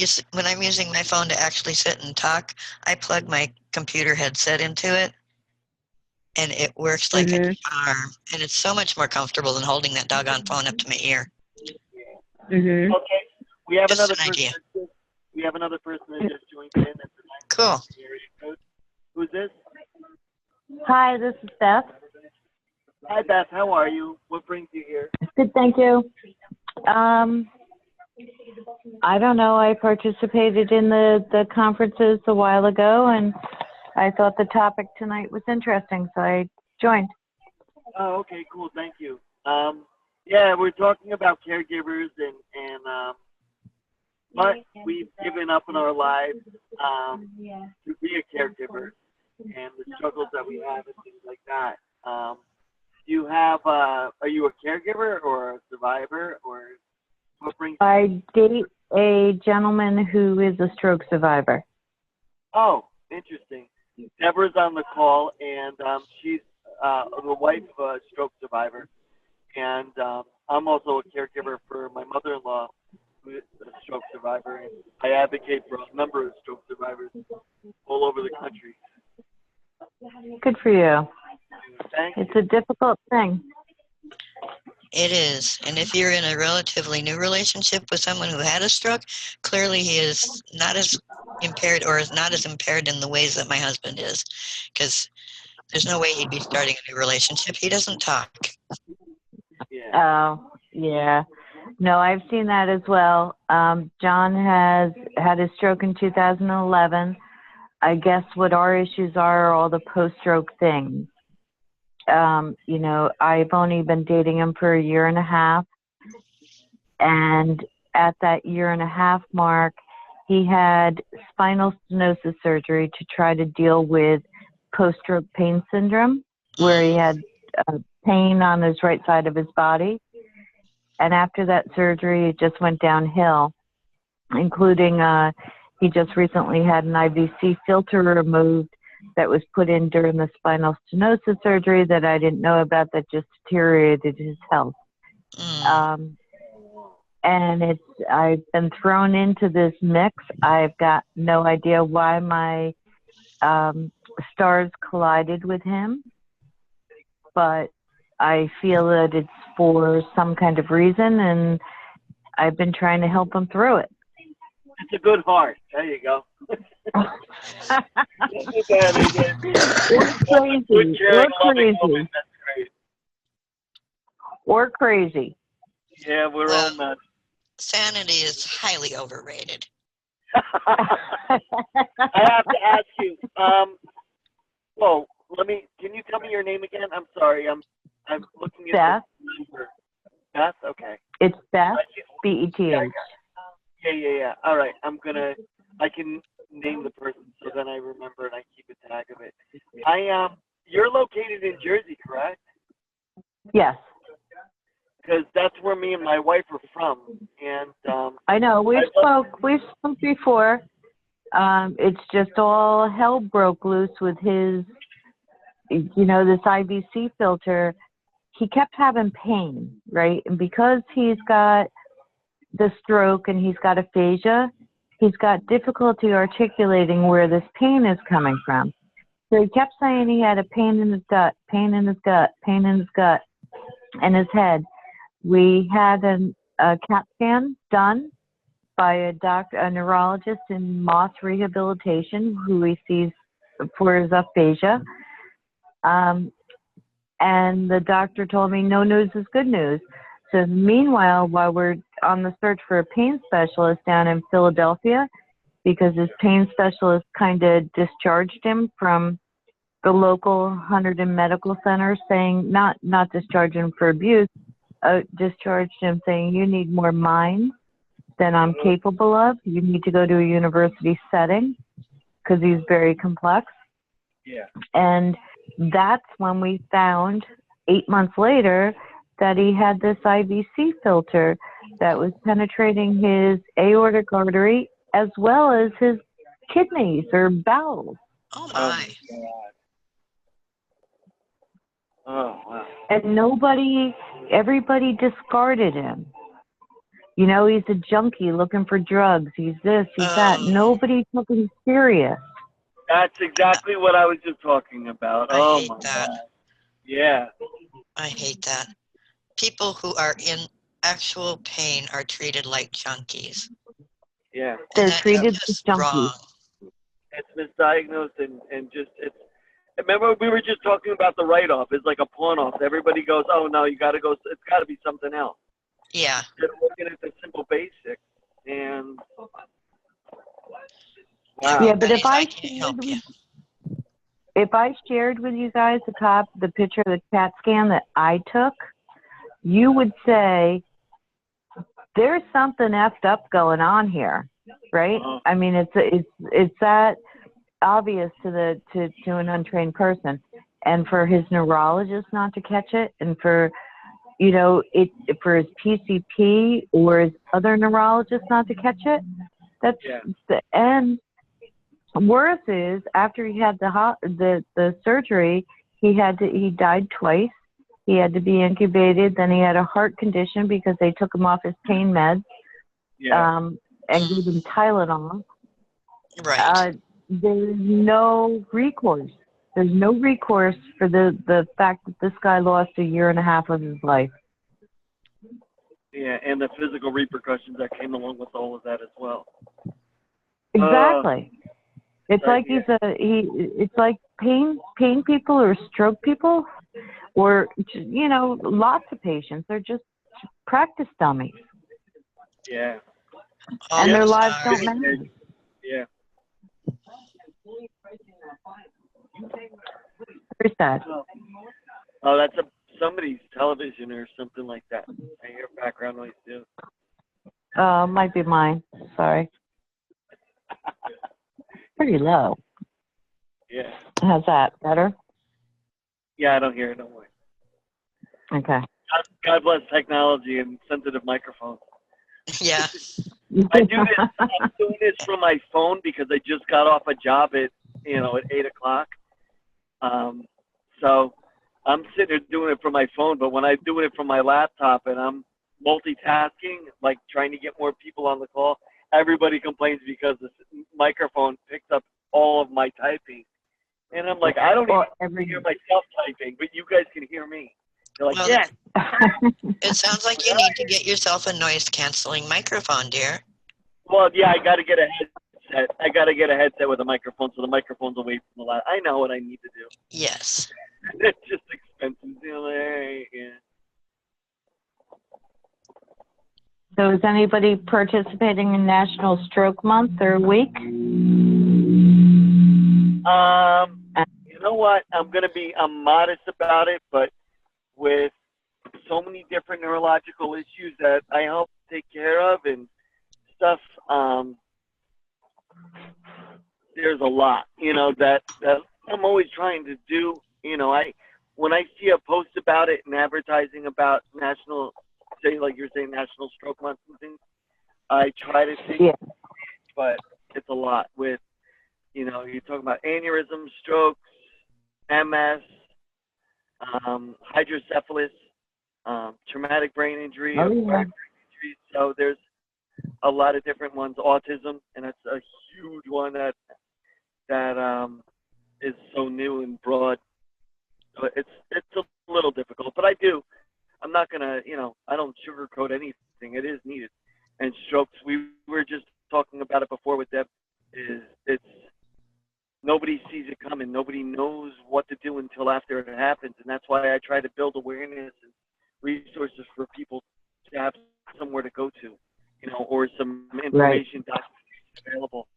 using my phone to actually sit and talk, I plug my computer headset into it, and it works like an arm, and it's so much more comfortable than holding that doggone phone up to my ear. Mm-hmm. Okay, we have Just another an person. idea. We have another person that just joined in. That's Cool. Who's this? Hi, this is Beth. Hi, Beth. How are you? What brings you here? Good, thank you. I don't know. I participated in the conferences a while ago, and I thought the topic tonight was interesting, so I joined. Oh, okay, cool. Thank you. Yeah, we're talking about caregivers and what we've given up in our lives to be a caregiver, and the struggles that we have and things like that. You have, are you a caregiver or a survivor, or what brings you? I date a gentleman who is a stroke survivor. Oh, interesting. Deborah's on the call, and she's the wife of a stroke survivor, and I'm also a caregiver for my mother-in-law, who is a stroke survivor, and I advocate for a number of stroke survivors all over the country. Good for you. Thank you. It's a difficult thing. It is. And if you're in a relatively new relationship with someone who had a stroke, clearly he is not as impaired, or is not as impaired in the ways that my husband is, because there's no way he'd be starting a new relationship. He doesn't talk. Yeah. Oh, yeah. No, I've seen that as well. John has had a stroke in 2011. I guess what our issues are all the post-stroke things. You know, I've only been dating him for a year and a half. And at that year and a half mark, he had spinal stenosis surgery to try to deal with post-stroke pain syndrome, where he had pain on his right side of his body. And after that surgery, it just went downhill, including he just recently had an IVC filter removed that was put in during the spinal stenosis surgery that I didn't know about, that just deteriorated his health. And I've been thrown into this mix. I've got no idea why my stars collided with him, but I feel that it's for some kind of reason, and I've been trying to help him through it. It's a good heart. There you go. Or crazy. Yeah, we're all nuts. Sanity is highly overrated. I have to ask you. Well, can you tell me your name again? I'm sorry. I'm looking at Beth. Beth. Okay. It's Beth. BETH. Yeah. All right. I can name the person so then I remember and I keep a tag of it. You're located in Jersey, correct? Yes. Because that's where me and my wife are from, and I know we've spoke before. It's just all hell broke loose with his, you know, this IVC filter. He kept having pain, right? And because he's got the stroke and he's got aphasia, he's got difficulty articulating where this pain is coming from. So he kept saying he had a pain in his gut, pain in his gut, pain in his gut, and his head. We had a CAT scan done by a neurologist in Moss Rehabilitation, who he sees for his aphasia. And the doctor told me no news is good news. So meanwhile, while we're on the search for a pain specialist down in Philadelphia, because his pain specialist kind of discharged him from the local Hunterdon Medical Center, saying not discharge him for abuse, discharged him saying, you need more mind than I'm capable of. You need to go to a university setting because he's very complex. Yeah. And that's when we found 8 months later that he had this IVC filter that was penetrating his aortic artery as well as his kidneys or bowels. Oh my. Oh, wow. And everybody discarded him. You know, he's a junkie looking for drugs. He's this, he's that. Nobody took him serious. That's exactly what I was just talking about. I hate that. God. Yeah. I hate that. People who are in actual pain are treated like junkies. Yeah. They're treated as junkies. Wrong. It's misdiagnosed and just, remember we were just talking about the write-off. It's like a pawn-off. Everybody goes, oh no, you got to go, it's got to be something else. Yeah. They're looking at the simple basics and wow. Yeah, but if I shared with you guys the picture of the CAT scan that I took, you would say there's something effed up going on here, right? I mean, it's that obvious to an untrained person, and for his neurologist not to catch it, and for for his PCP or his other neurologist not to catch it. That's and worse is after he had the surgery, He died twice. He had to be incubated. Then he had a heart condition because they took him off his pain meds. Yeah. And gave him Tylenol. Right. There's no recourse. There's no recourse for the fact that this guy lost a year and a half of his life. Yeah, and the physical repercussions that came along with all of that as well. Exactly. It's like it's like pain people or stroke people or, you know, lots of patients. They're just practice dummies. Yeah. And their lives Sorry. don't matter. Yeah. Very sad. Oh, that's somebody's television or something like that. I hear background noise too. Might be mine. Sorry. Pretty low. Yeah. How's that? Better? Yeah, I don't hear it. Don't worry. Okay. God bless technology and sensitive microphones. Yeah. I'm doing this from my phone because I just got off a job at 8 o'clock. So I'm sitting there doing it from my phone, but when I'm doing it from my laptop and I'm multitasking, like trying to get more people on the call, everybody complains because the microphone picks up all of my typing. And I'm like, I don't even hear myself typing, but you guys can hear me. They're like, Well, yeah. It sounds like you need to get yourself a noise-canceling microphone, dear. Well, yeah, I got to get a headset. I got to get a headset with a microphone so the microphone's away from the loud. I know what I need to do. Yes. It's just expensive. Yeah. So is anybody participating in National Stroke Month or Week? You know what? I'm modest about it, but with so many different neurological issues that I help take care of and stuff, there's a lot, that I'm always trying to do. When I see a post about it and advertising about National Stroke Month and things, I try to think, but it's a lot with, you're talking about aneurysms, strokes, MS, hydrocephalus, traumatic brain injury, acquired brain injury. So there's a lot of different ones. Autism, and that's a huge one that is so new and broad. But it's a little difficult, but I'm not gonna, I don't sugarcoat anything. It is needed. And strokes, we were just talking about it before with Deb. It's nobody sees it coming. Nobody knows what to do until after it happens, and that's why I try to build awareness and resources for people to have somewhere to go to, or some information documentation available.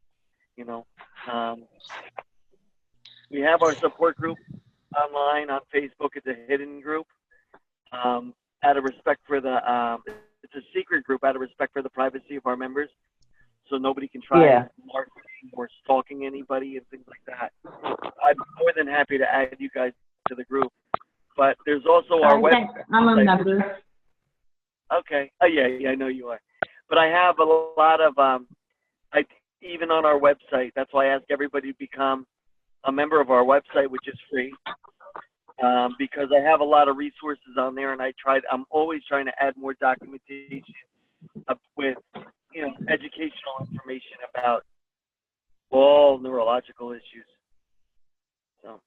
We have our support group online on Facebook. It's a hidden group. Out of respect for it's a secret group out of respect for the privacy of our members, so nobody can try marketing or stalking anybody and things like that. I'm more than happy to add you guys to the group. But there's also our website. I'm a member. Okay. Oh yeah, I know you are. But I have a lot of even on our website. That's why I ask everybody to become a member of our website, which is free. Because I have a lot of resources on there, and I'm always trying to add more documentation with, educational information about all neurological issues. So.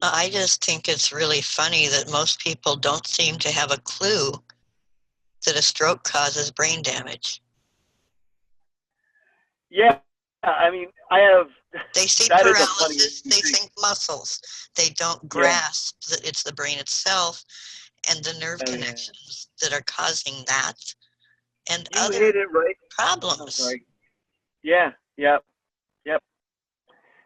I just think it's really funny that most people don't seem to have a clue that a stroke causes brain damage. Yeah, I mean, They see that paralysis, they think muscles. They don't grasp that it's the brain itself and the nerve connections that are causing that and you other hit it right. problems. I'm sorry. Yeah, yep.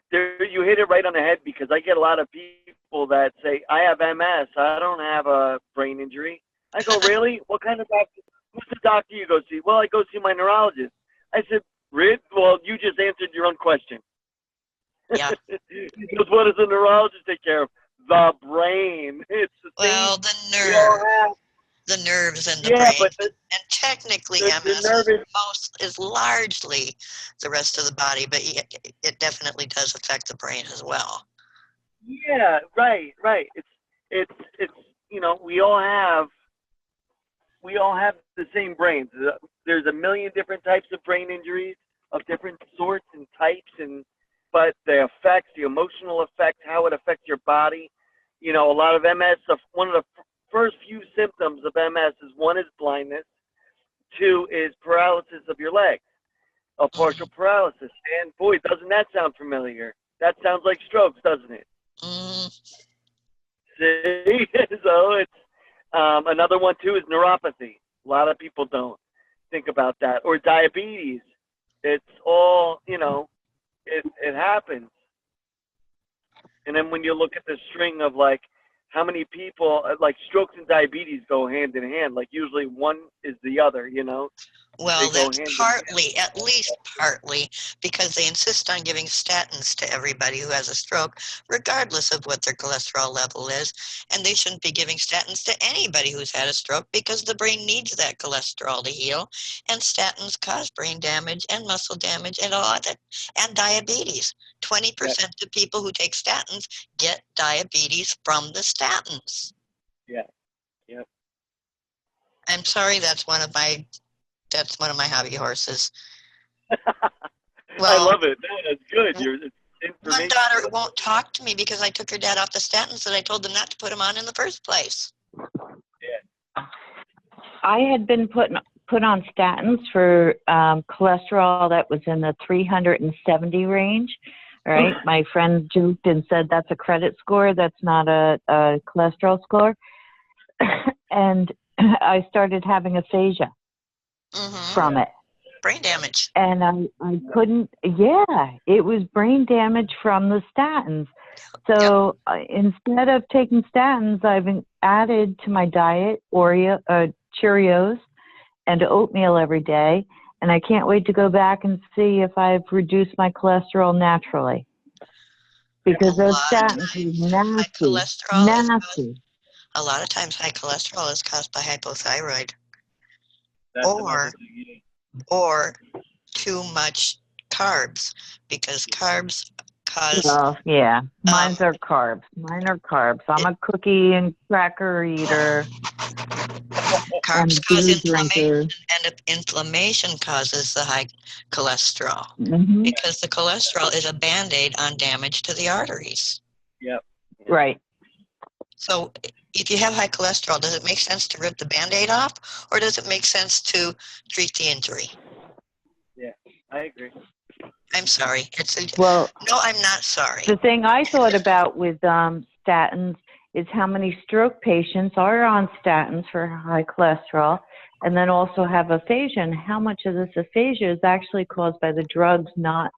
You hit it right on the head, because I get a lot of people that say, I have MS, I don't have a brain injury. I go, really? What kind of doctor? Who's the doctor you go see? Well, I go see my neurologist. I said, Rid? Well, you just answered your own question. Yeah. Because what does a neurologist take care of? The brain. It's the well, same. the nerve. the nerves in the Yeah, brain. but And technically, the MS nerve is largely the rest of the body, but it definitely does affect the brain as well. yeah, right. It's you know, we all have the same brains. There's a million different types of brain injuries of different sorts and types, but the effects, the emotional effect, how it affects your body. You know, a lot of MS. One of the first few symptoms of MS is, one is blindness, two is paralysis of your legs, a partial paralysis. And boy, doesn't that sound familiar? That sounds like strokes, doesn't it? Mm, See, so it's another one too is neuropathy. A lot of people don't think about that, or diabetes. It's all, you know, it happens. And then when you look at the string of like how many people, like strokes and diabetes go hand in hand. Like usually one is the other, you know. well, They go that's hand in partly, at least partly, because they insist on giving statins to everybody who has a stroke, regardless of what their cholesterol level is. And they shouldn't be giving statins to anybody who's had a stroke because the brain needs that cholesterol to heal. And statins cause brain damage and muscle damage and all that, and diabetes. 20% of people who take statins get diabetes from the statins. Yeah. Yep. I'm sorry, that's one of my hobby horses. I love it. No, that's good. It's One information. daughter won't talk to me because I took her dad off the statins that I told them not to put him on in the first place. Yeah. I had been put on statins for cholesterol that was in the 370 range. Right? My friend joked and said that's a credit score. That's not a cholesterol score. And I started having aphasia from it. Brain damage. And I couldn't, it was brain damage from the statins. So instead of taking statins, I've added to my diet Cheerios and oatmeal every day. And I can't wait to go back and see if I've reduced my cholesterol naturally. Because those statins are nasty. A lot of times high cholesterol is caused by hypothyroid. That's or too much carbs, because carbs cause... Well, yeah, mine are carbs. I'm a cookie and cracker eater. Carbs cause inflammation, and inflammation causes the high cholesterol, because the cholesterol is a Band-Aid on damage to the arteries. Yep. Right. So if you have high cholesterol, does it make sense to rip the Band-Aid off, or does it make sense to treat the injury? Yeah, I agree. I'm sorry. Well, no, I'm not sorry. The thing I thought about with statins is how many stroke patients are on statins for high cholesterol, and then also have aphasia, and how much of this aphasia is actually caused by the drugs, not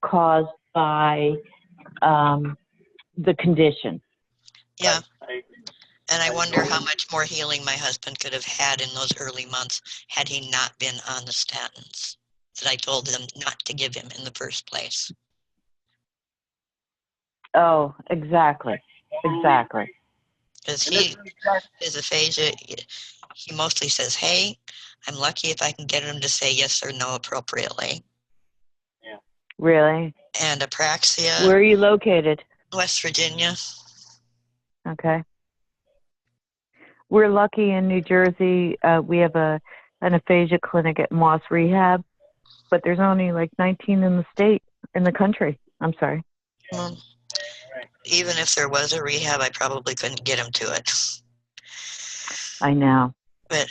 caused by the condition. Yeah. And I wonder how much more healing my husband could have had in those early months had he not been on the statins that I told him not to give him in the first place. Oh, exactly. Exactly. Because his aphasia, he mostly says, hey, I'm lucky if I can get him to say yes or no appropriately. Yeah. Really? And apraxia. Where are you located? West Virginia. Okay. We're lucky in New Jersey. We have an aphasia clinic at Moss Rehab, but there's only like 19 in the country. I'm sorry. Well, even if there was a rehab, I probably couldn't get him to it. I know. But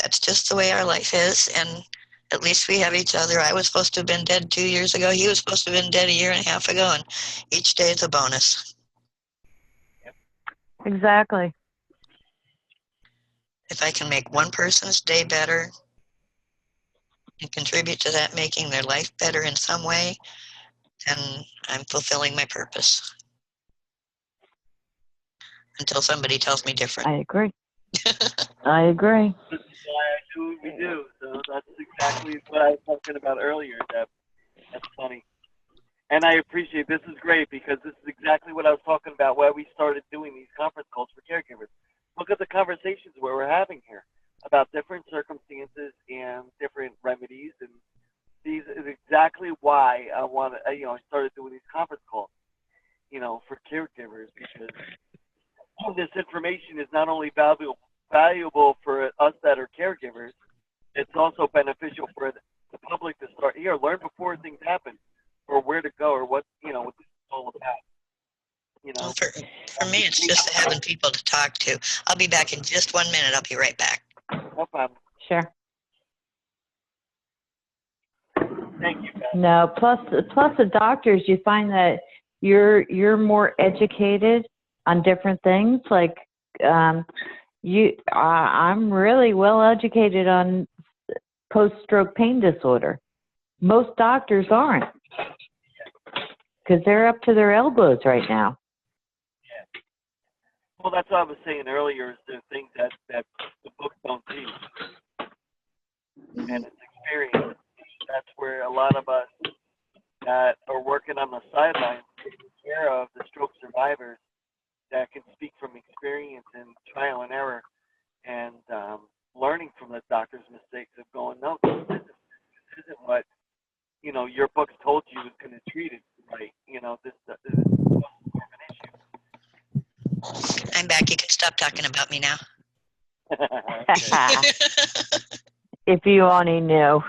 that's just the way our life is, and at least we have each other. I was supposed to have been dead 2 years ago. He was supposed to have been dead 1.5 years ago, and each day is a bonus. Exactly. If I can make one person's day better and contribute to that making their life better in some way, then I'm fulfilling my purpose. Until somebody tells me different. I agree. I agree. This is why I do what we do. So that's exactly what I was talking about earlier, Deb. That's funny. And I appreciate, this is great, because this is exactly what I was talking about, why we started doing these conference calls for caregivers. look at the conversations where we're having here about different circumstances and different remedies, and these is exactly why I want to, I started doing these conference calls, for caregivers, because this information is not only valuable for us that are caregivers, it's also beneficial for the public to start here, learn before things happen, or where to go, or what what this is all about. Well, for me, it's just having people to talk to. I'll be back in just 1 minute. I'll be right back. No problem. Sure. Thank you, Beth. No, plus the doctors, you find that you're more educated on different things. Like I'm really well educated on post-stroke pain disorder. Most doctors aren't, because they're up to their elbows right now. Yeah. Well, that's what I was saying earlier. Is the things that the books don't teach, and it's experience. That's where a lot of us that are working on the sidelines taking care of the stroke survivors that can speak from experience and trial and error, and learning from the doctor's mistakes of going, no, this isn't what your books told you was going to treat it right. This is more of an issue. I'm back. You can stop talking about me now. If you only knew.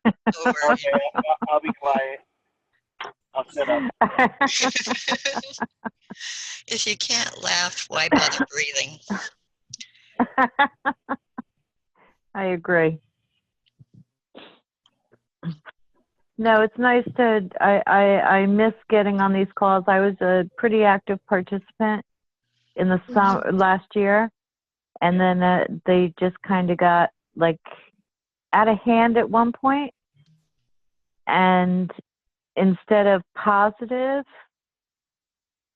Okay, I'll be quiet. I'll shut up. If you can't laugh, why bother breathing? I agree. No, it's nice to, I miss getting on these calls. I was a pretty active participant in the summer last year, and then they just kind of got like out of hand at one point, and instead of positive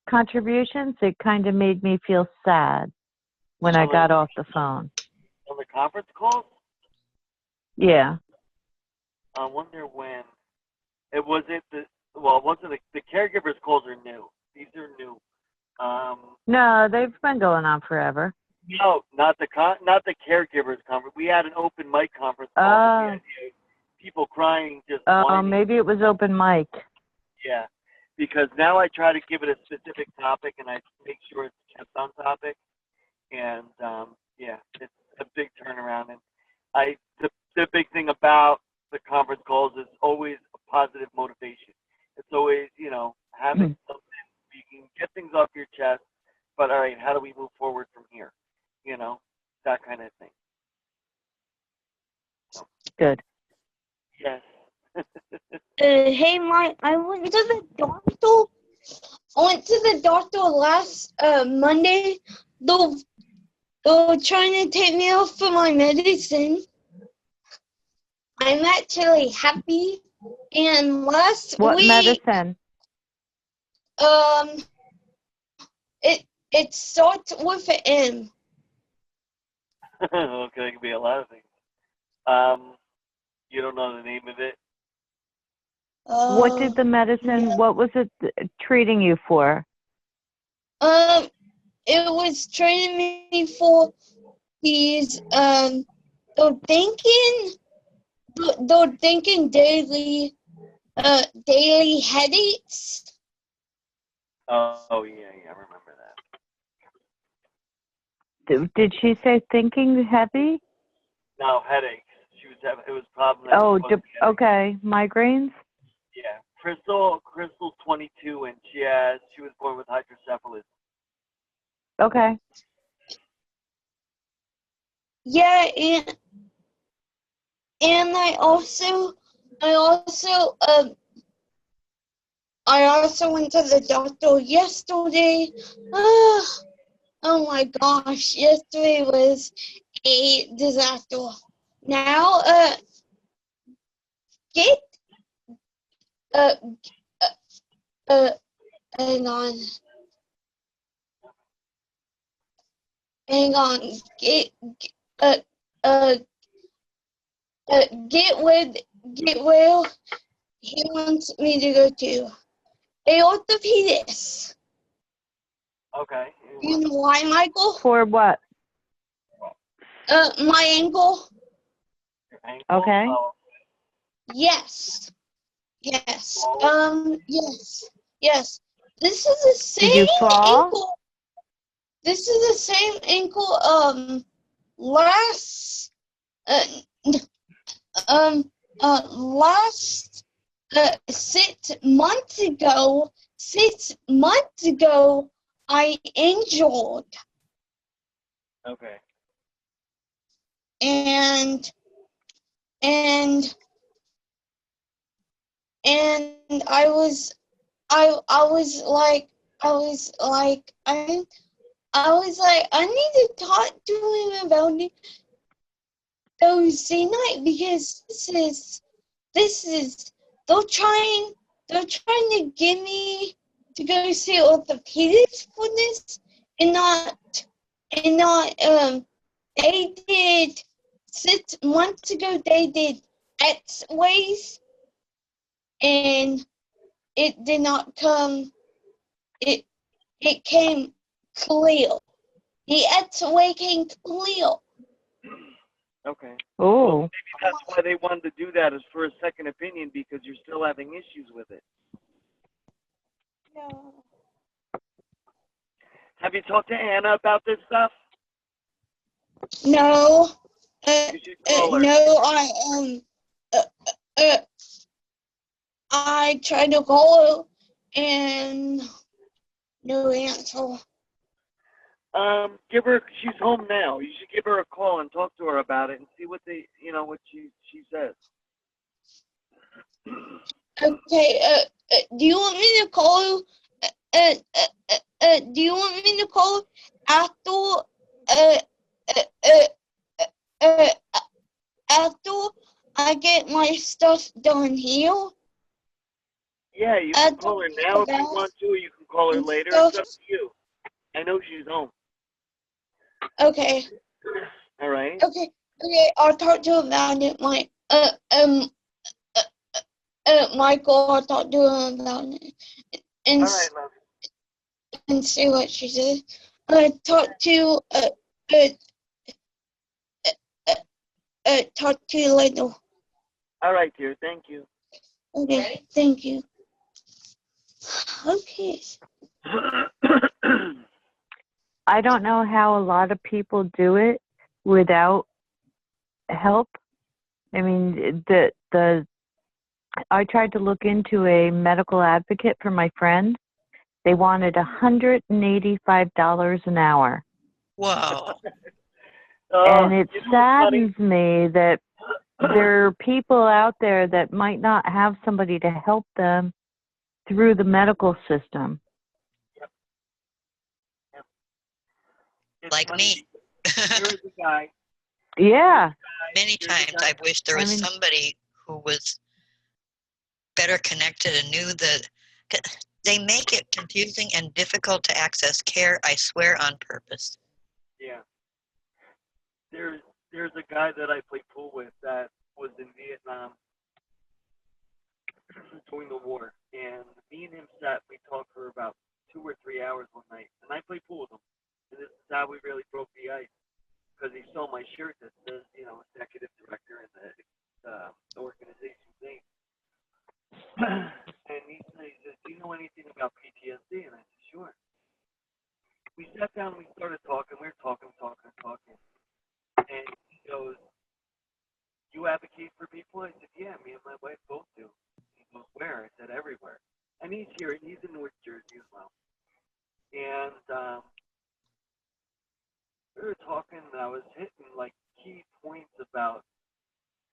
contributions, it kind of made me feel sad when I got off the phone. On the conference calls? Yeah. I wonder when. It wasn't the caregivers calls are new. These are new. No, they've been going on forever. No, not the caregivers conference. We had an open mic conference call. We had people crying just. Maybe it was open mic. Yeah, because now I try to give it a specific topic, and I make sure it's kept on topic. And it's a big turnaround. And the big thing about the conference calls is always a positive motivation. It's always having something you can get things off your chest. But all right, how do we move forward from here? That kind of thing. So. Good. Yes. Hey, Mike, I went to the doctor. Last Monday. They were trying to take me off for my medicine. I'm actually happy. And last What week, medicine? it starts with an M. Okay, it could be a lot of things. You don't know the name of it? What did the medicine, what was it treating you for? It was treating me for these, they're thinking daily headaches. Oh yeah, I remember that. Did she say thinking heavy? No, headaches. She was having, it was problem. Okay, migraines? Yeah, Crystal's 22, and she was born with hydrocephalus. Okay. Yeah, and I also went to the doctor yesterday. Oh my gosh, yesterday was a disaster. Now, hang on. Get where he wants me to go to. A orthopedist. Okay. You know why, Michael? For what? My ankle. Your ankle? Okay. Oh, Yes. Yes. Yes. This is the same Did you fall? ankle. This is the same ankle. Last. Last. 6 months ago. 6 months ago, I injured, okay. and I was I need to talk to him about it Thursday night, because this is they're trying to get me to go see orthopedics for this, and not they did 6 months ago, they did X-rays, and it did not come. It came clear. The X-ray came clear. Okay. Oh. Maybe that's why they wanted to do that, is for a second opinion, because you're still having issues with it. No. Have you talked to Anna about this stuff? No. You should call her. No. I tried to call her and no answer. Give her. She's home now. You should give her a call and talk to her about it and see what what she says. Okay. Do you want me to call? Do you want me to call after? After I get my stuff done here? Yeah, you can call her now if you want to, or you can call her later. It's up to you. I know she's home. Okay. All right. Okay. I'll talk to her about it. Michael, I'll talk to her about it and All right, love. And see what she says. Talk to talk to you later. All right, dear. Thank you. Okay. Thank you. Okay. I don't know how a lot of people do it without help. I mean, I tried to look into a medical advocate for my friend. They wanted $185 an hour. Whoa. And it you know what's saddens me that there are people out there that might not have somebody to help them through the medical system. It's Like funny. me. Here's a guy. Yeah. Many times I wish there was somebody who was better connected and knew that. They make it confusing and difficult to access care, I swear, on purpose. Yeah. There's a guy that I play pool with that was in Vietnam during the war, and me and him sat. We talked for about 2 or 3 hours one night, and I played pool with him. And this is how we really broke the ice, because he saw my shirt that says, executive director in the organization's name. And he says, do you know anything about PTSD? And I said, sure. We sat down and we started talking. We were talking. And he goes, you advocate for people? I said, yeah, me and my wife both do. He goes, where? I said, everywhere. And he's here. He's in North Jersey as well. And we were talking, and I was hitting like key points about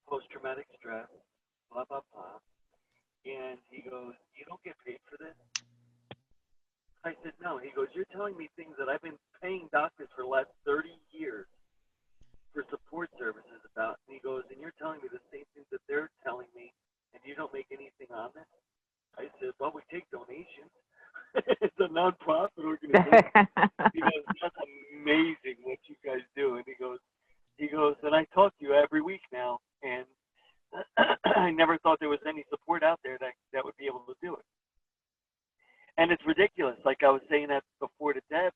post-traumatic stress, blah, blah, blah. And he goes, you don't get paid for this? I said, no. He goes, you're telling me things that I've been paying doctors for the last 30 years for support services about. And he goes, and you're telling me the same things that they're telling me, and you don't make anything on it? I said, well, we take donations. It's a non-profit organization. He goes, that's amazing what you guys do. And he goes, and I talk to you every week now, and I never thought there was any support out there that would be able to do it. And it's ridiculous. Like I was saying that before to Deb,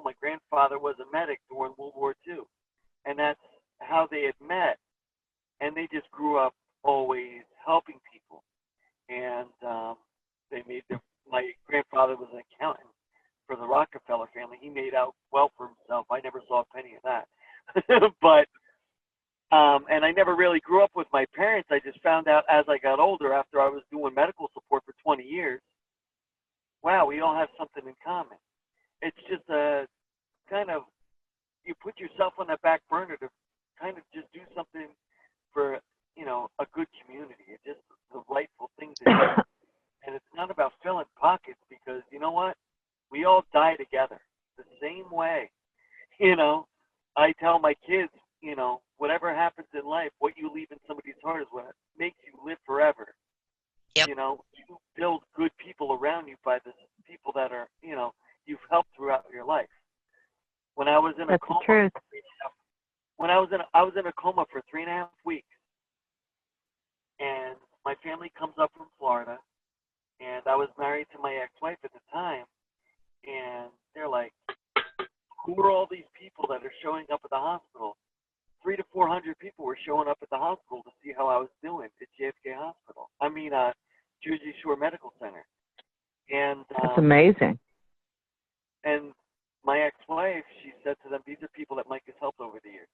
my grandfather was a medic during World War II, and that's how they had met. And they just grew up always helping people. And my grandfather was an accountant for the Rockefeller family. He made out well for himself. I never saw a penny of that. But and I never really grew up with my parents. I just found out as I got older, after I was doing medical support for 20 years, wow, we all have something in common. It's just a kind of, you put yourself on the back burner to kind of just do something for, a good community. It's just the rightful thing to do. And it's not about filling pockets, because you know what? We all die together the same way. I tell my kids, whatever happens in life, what you leave in somebody's heart is what makes you live forever. Yep. You build good people around you by the people that are, you've helped throughout your life. When I was in a coma, That's the truth. when I was in a coma for 3.5 weeks, and my family comes up from Florida, and I was married to my ex-wife at the time, and they're like, who are all these people that are showing up at the hospital? 300 to 400 people were showing up at the hospital to see how I was doing at JFK Hospital. Jersey Shore Medical Center. And That's amazing. And my ex-wife, she said to them, these are people that Mike has helped over the years.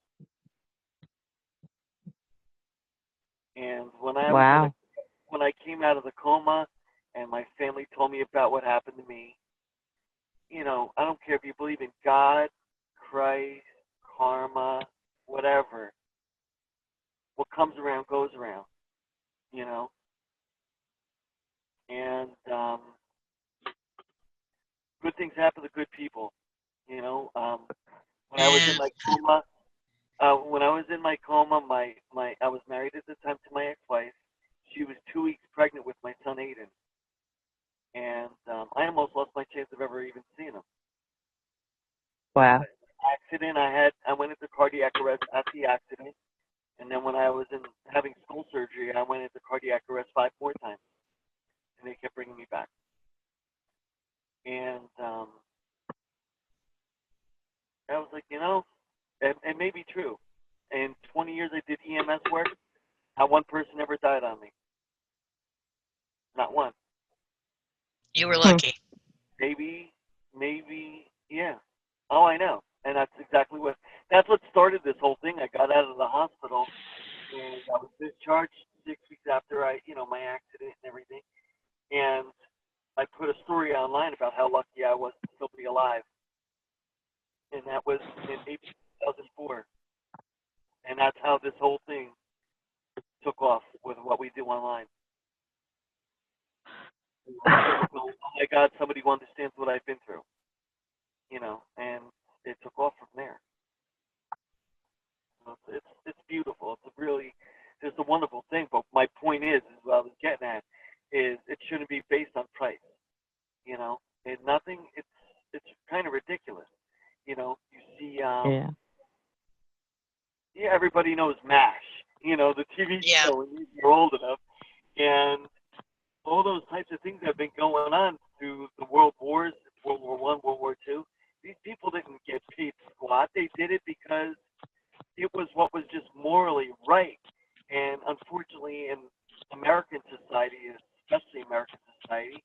And when I came out of the coma and my family told me about what happened to me, I don't care if you believe in God, Christ, karma, whatever. What comes around goes around, And good things happen to good people, When I was in my coma, I was married at the time to my ex-wife. She was 2 weeks pregnant with my son Aiden, and I almost lost my chance of ever even seeing him. Wow. Accident I went into cardiac arrest at the accident, and then when I was having skull surgery, I went into cardiac arrest 5 more times, and they kept bringing me back. And I was like, it may be true. In 20 years I did EMS work, not one person ever died on me. Not one. You were lucky. Maybe, yeah. Oh, I know. And that's what started this whole thing. I got out of the hospital, and I was discharged 6 weeks after my accident and everything. And I put a story online about how lucky I was to still be alive. And that was in April 2004. And that's how this whole thing took off with what we do online. Oh my God, somebody who understands what I've been through. And it took off from there. So it's beautiful. It's a wonderful thing. But my point is what I was getting at, is it shouldn't be based on price. It's kind of ridiculous. You see, everybody knows MASH, the TV show, when you're old enough. And all those types of things have been going on through the world wars, World War I, World War II. These people didn't get paid squat. They did it because it was what was just morally right. And unfortunately, in American society, especially American society,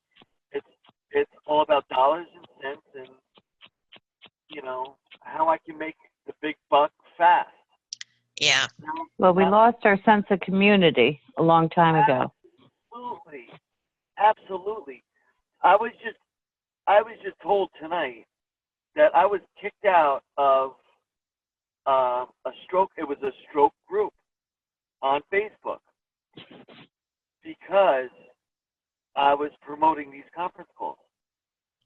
it's all about dollars and cents and, how I can make the big buck fast. Yeah. Well, we lost our sense of community a long time ago. Absolutely. I was just told tonight that I was kicked out of it was a stroke group on Facebook because I was promoting these conference calls.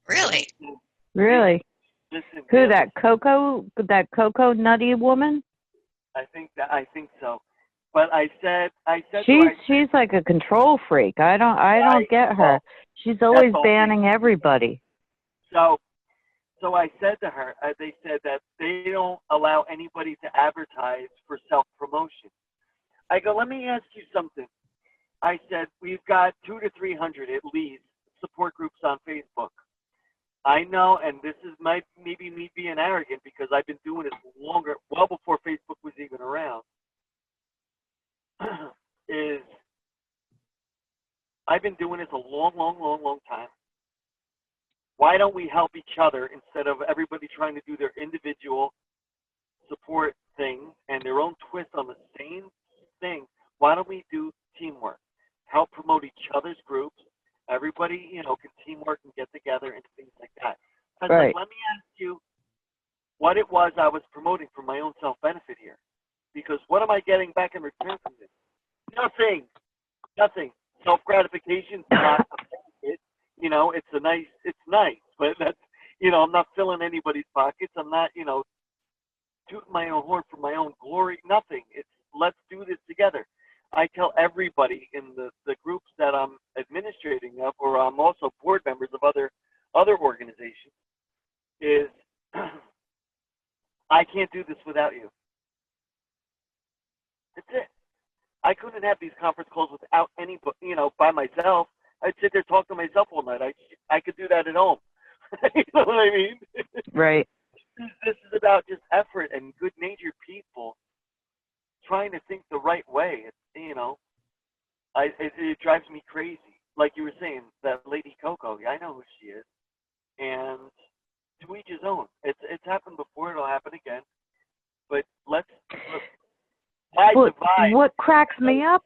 Really? Really? Listen, Who, that Coco nutty woman? I think so. But I said she's like a control freak. I don't get her. She's always banning everybody. So I said to her, they said that they don't allow anybody to advertise for self-promotion. I go, let me ask you something. I said, we've got 200 to 300 at least support groups on Facebook. I know, and this is maybe me being arrogant because I've been doing it longer, well before Facebook was even around. Is I've been doing this a long, long, long, long time. Why don't we help each other instead of everybody trying to do their individual support thing and their own twist on the same thing? Why don't we do teamwork? Help promote each other's groups. Everybody, can teamwork and get together and things like that. I was like, let me ask you what it was I was promoting for my own self-benefit here. Because what am I getting back in return from this? Nothing. Self-gratification's not a benefit. It's nice, but that's, I'm not filling anybody's pockets. I'm not, tooting my own horn for my own glory. Nothing. It's let's do this together. I tell everybody in the groups that I'm administrating of, or I'm also board members of other organizations, is I can't do this without you. That's it. I couldn't have these conference calls without anybody, by myself. I'd sit there talk to myself all night. I could do that at home. You know what I mean? Right. This is about just effort and good-natured people trying to think the right way. It drives me crazy. Like you were saying, that lady Coco, I know who she is. And to each his own. It's happened before, it'll happen again. But let's divide. What cracks me up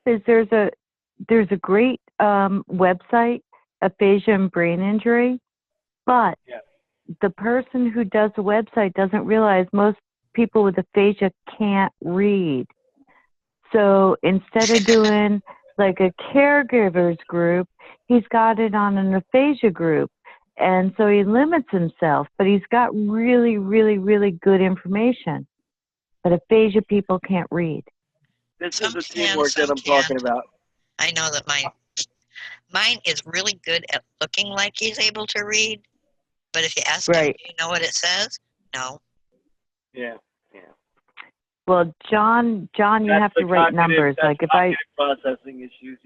is there's a great website, aphasia and brain injury, but the person who does the website doesn't realize most people with aphasia can't read. So instead of doing like a caregivers group, he's got it on an aphasia group. And so he limits himself, but he's got really, really, really good information. But aphasia people can't read. This is the teamwork that I'm talking about. I know that mine is really good at looking like he's able to read, but if you ask him, do you know what it says? No. Yeah. Well, John, you have to write numbers. Like if processing issues,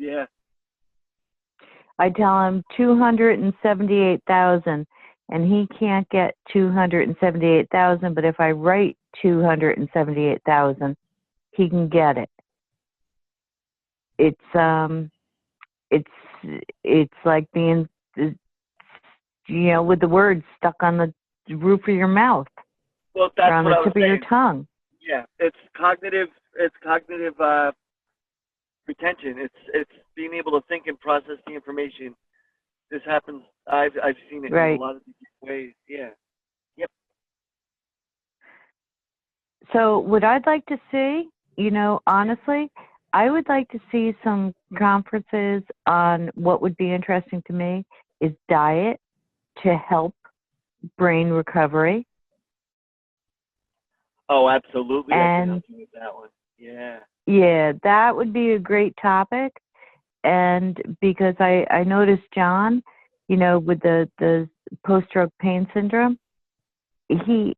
I tell him 278,000, and he can't get 278,000. But if I write 278,000, he can get it. It's like being, with the words stuck on the roof of your mouth. Well, that's or on what the I was tip of your tongue. Yeah, it's cognitive retention. It's being able to think and process the information. This happens. I've seen it in a lot of different ways. Yeah. Yep. So what I'd like to see, honestly, I would like to see some conferences on what would be interesting to me is diet to help brain recovery. Oh, absolutely. And I can help you with that one. Yeah. Yeah, that would be a great topic. And because I noticed John, with the post-stroke pain syndrome, he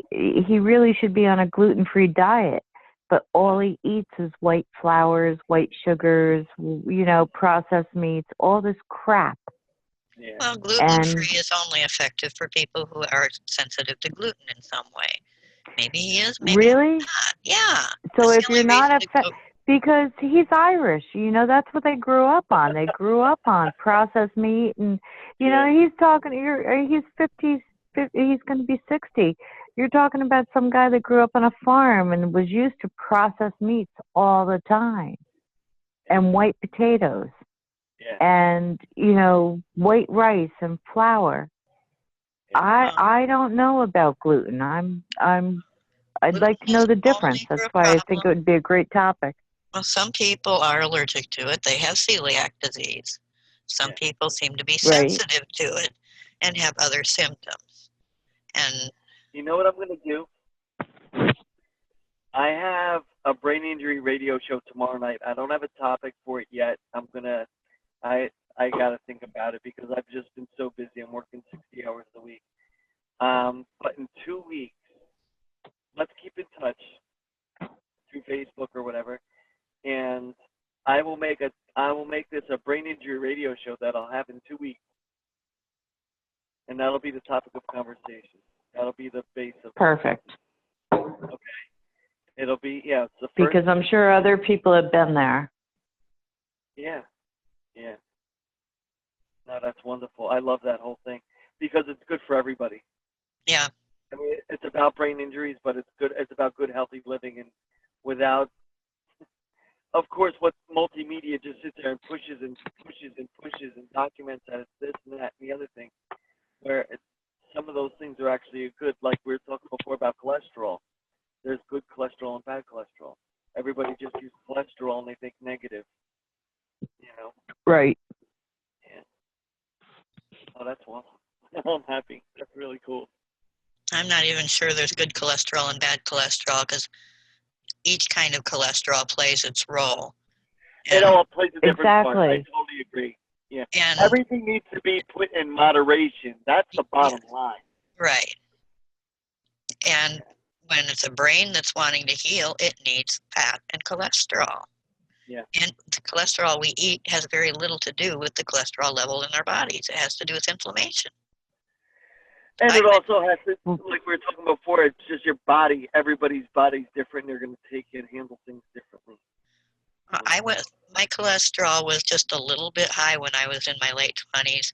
really should be on a gluten-free diet. But all he eats is white flours, white sugars, processed meats, all this crap. Yeah. Well, gluten-free is only effective for people who are sensitive to gluten in some way. Maybe he is, maybe not. Yeah. So if you're not because he's Irish, that's what they grew up on. They grew up on processed meat, and he's talking. He's 50. He's going to be 60. You're talking about some guy that grew up on a farm and was used to processed meats all the time, and white potatoes, and white rice and flour. I don't know about gluten. I'd like to know the difference. That's why I think it would be a great topic. Well, some people are allergic to it. They have celiac disease. Some people seem to be sensitive to it and have other symptoms. And you know what I'm going to do? I have a brain injury radio show tomorrow night. I don't have a topic for it yet. I got to think about it because I've just been so busy. I'm working 60 hours a week. But in 2 weeks, let's keep in touch through Facebook or whatever, and I will make this a brain injury radio show that I'll have in 2 weeks. and that'll be the topic of conversation. That'll be the base of. Perfect. Okay. It'll be it's the first. Because I'm sure other people have been there. Yeah. Yeah. No, that's wonderful. I love that whole thing because it's good for everybody. Yeah. I mean, it's about brain injuries, but it's good. It's about good, healthy living, and without, of course, what multimedia just sits there and pushes and pushes and pushes and documents that it's this and that and the other thing, where some of those things are actually good. Like we were talking before about cholesterol. There's good cholesterol and bad cholesterol. Everybody just uses cholesterol and they think negative. Right. Yeah. Oh, that's awesome. I'm happy. That's really cool. I'm not even sure there's good cholesterol and bad cholesterol because each kind of cholesterol plays its role. It all plays a different part. I Exactly. totally agree. Yeah. And Everything needs to be put in moderation. That's the bottom line. right. And when it's a brain that's wanting to heal, it needs fat and cholesterol. Yeah. And the cholesterol we eat has very little to do with the cholesterol level in our bodies. It has to do with inflammation. And it also has to, like we were talking before, it's just your body. Everybody's body's different. They're going to take and handle things differently. My cholesterol was just a little bit high when I was in my late 20s.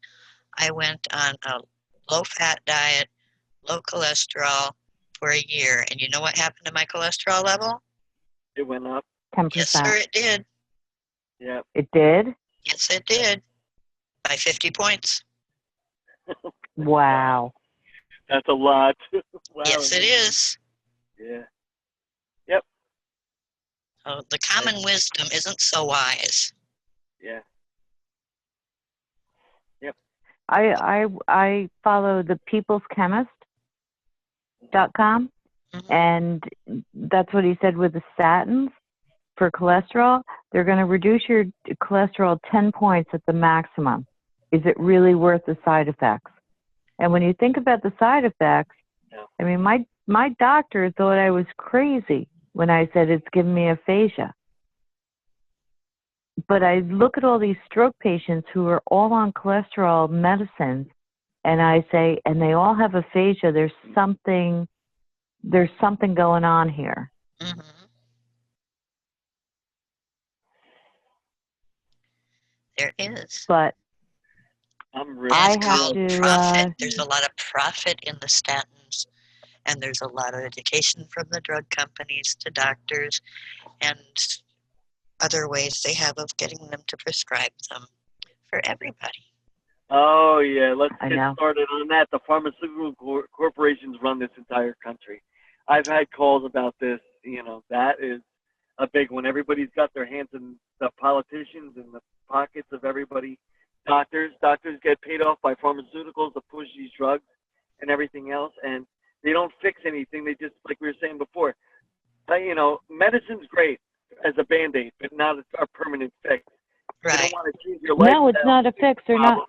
I went on a low-fat diet, low cholesterol for a year. And you know what happened to my cholesterol level? It went up. 10%. Yes, sir, it did. Yeah. It did? Yes, it did. By 50 points. Wow. That's a lot. Wow. Yes, it is. Yeah. Yep. So the common wisdom isn't so wise. Yeah. Yep. I follow the peopleschemist.com, and that's what he said with the statins for cholesterol. They're going to reduce your cholesterol 10 points at the maximum. Is it really worth the side effects? And when you think about the side effects, I mean, my doctor thought I was crazy when I said it's giving me aphasia. But I look at all these stroke patients who are all on cholesterol medicines, and I say, and they all have aphasia. There's something going on here. Mm-hmm. There is. But I have to. Profit. There's a lot of profit in the statins, and there's a lot of education from the drug companies to doctors, and other ways they have of getting them to prescribe them for everybody. Oh, yeah. Let's get started on that. The pharmaceutical corporations run this entire country. I've had calls about this. That is a big one. Everybody's got their hands in the politicians and the pockets of everybody. Doctors get paid off by pharmaceuticals to push these drugs and everything else, and they don't fix anything. They just, like we were saying before, medicine's great as a Band-Aid, but not a permanent fix. Right. They don't want to change your life. No, it's not a fix. They're not.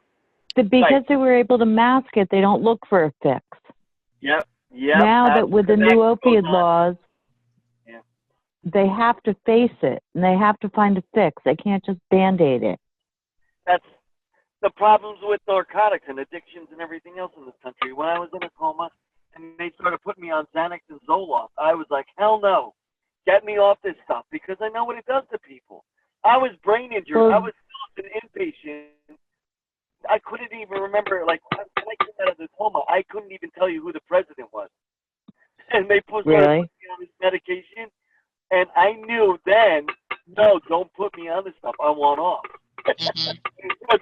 Because they were able to mask it, they don't look for a fix. Yep. Now that with the new opioid laws, they have to face it, and they have to find a fix. They can't just Band-Aid it. That's the problems with narcotics and addictions and everything else in this country. When I was in a coma and they started putting me on Xanax and Zoloft, I was like, hell no. Get me off this stuff because I know what it does to people. I was brain injured. I was still an inpatient. I couldn't even remember, when I came out of the coma, I couldn't even tell you who the president was. And they put me on this medication, and I knew then, no, don't put me on this stuff. I want off. That's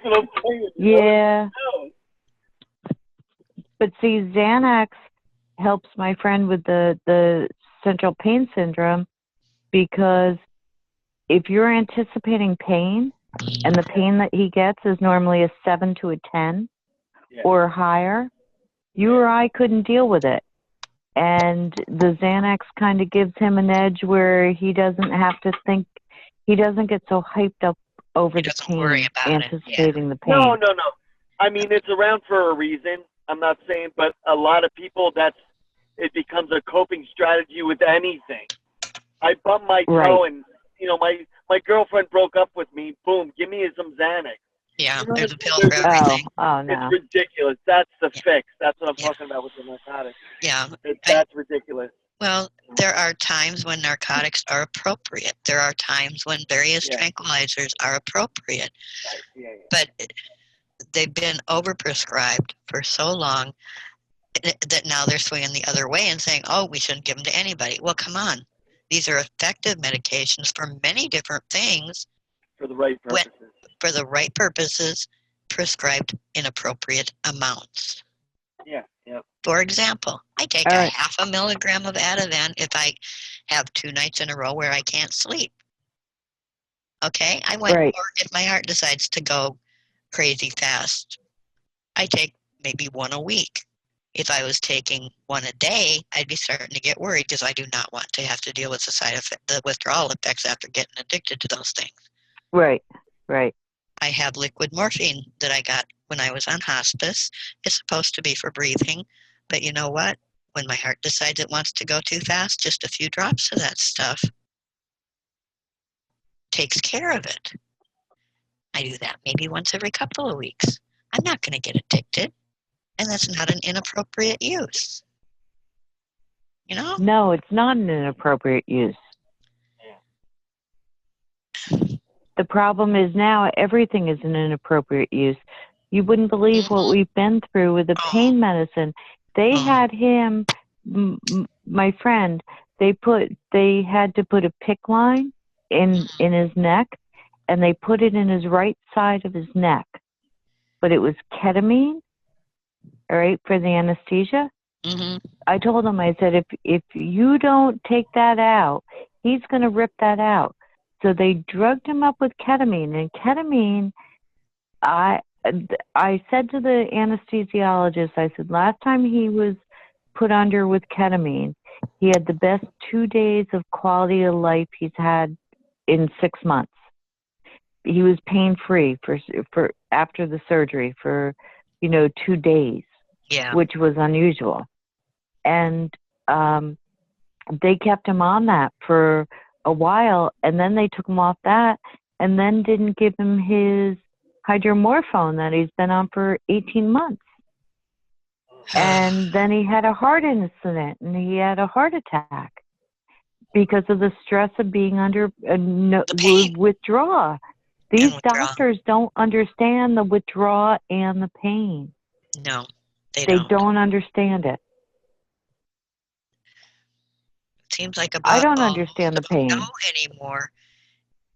what I'm saying. Yeah. But see, Xanax helps my friend with the central pain syndrome, because if you're anticipating pain, and the pain that he gets is normally a 7 to a 10 or higher, you or I couldn't deal with it. And the Xanax kind of gives him an edge where he doesn't have to think, he doesn't get so hyped up over the pain, anticipating the pain. No. I mean, it's around for a reason. I'm not saying, but a lot of people, it becomes a coping strategy with anything. I bumped my toe and, my girlfriend broke up with me. Boom, give me some Xanax. Yeah, You know, there's a pill there's for a- everything. Oh It's no. ridiculous. That's the Yeah. fix. That's what I'm Yeah. talking about with the narcotics. Yeah. That's ridiculous. Well, there are times when narcotics are appropriate. There are times when various Yeah. tranquilizers are appropriate. Right. Yeah. But they've been overprescribed for so long that now they're swinging the other way and saying, oh, we shouldn't give them to anybody. Well, come on. These are effective medications for many different things. For the right purposes. For the right purposes, prescribed in appropriate amounts. Yeah. Yeah. For example, I take a half a milligram of Ativan if I have 2 nights in a row where I can't sleep. Okay? Or if my heart decides to go crazy fast, I take maybe 1 a week. If I was taking 1 a day, I'd be starting to get worried because I do not want to have to deal with the withdrawal effects after getting addicted to those things. Right. I have liquid morphine that I got when I was on hospice. It's supposed to be for breathing, but you know what? When my heart decides it wants to go too fast, just a few drops of that stuff takes care of it. I do that maybe once every couple of weeks. I'm not going to get addicted, and that's not an inappropriate use. You know? No, it's not an inappropriate use. The problem is now everything is an inappropriate use. You wouldn't believe what we've been through with the pain medicine. They had him, my friend, they had to put a PICC line in his neck, and they put it in his right side of his neck. But it was ketamine, all right, for the anesthesia. Mm-hmm. I told him, I said, if you don't take that out, he's going to rip that out. So they drugged him up with ketamine, and ketamine, I said to the anesthesiologist, I said, last time he was put under with ketamine, he had the best 2 days of quality of life he's had in 6 months. He was pain-free for after the surgery for, 2 days, which was unusual. And they kept him on that for a while, and then they took him off that, and then didn't give him his hydromorphone that he's been on for 18 months. And then he had a heart incident, and he had a heart attack because of the stress of being under withdrawal. These doctors don't understand the withdrawal and the pain. No, they don't understand it. Seems like I don't understand the pain. Know anymore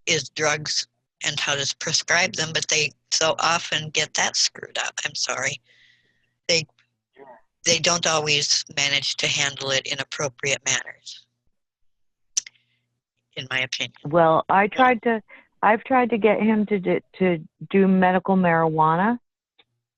is drugs and how to prescribe them, but they so often get that screwed up. I'm sorry. They don't always manage to handle it in appropriate manners, in my opinion. Well, I've tried to get him to do medical marijuana,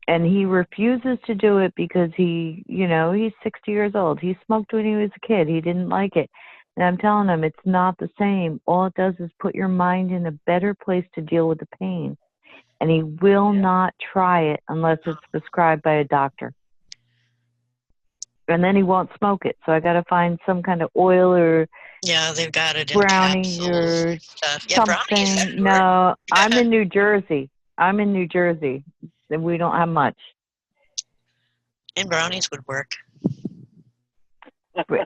and he refuses to do it because he's 60 years old. He smoked when he was a kid. He didn't like it. And I'm telling him it's not the same. All it does is put your mind in a better place to deal with the pain. And he will not try it unless it's prescribed by a doctor. And then he won't smoke it. So I got to find some kind of oil or they've got it in brownie capsules or and stuff. something. No, I'm in New Jersey. And we don't have much. And brownies would work.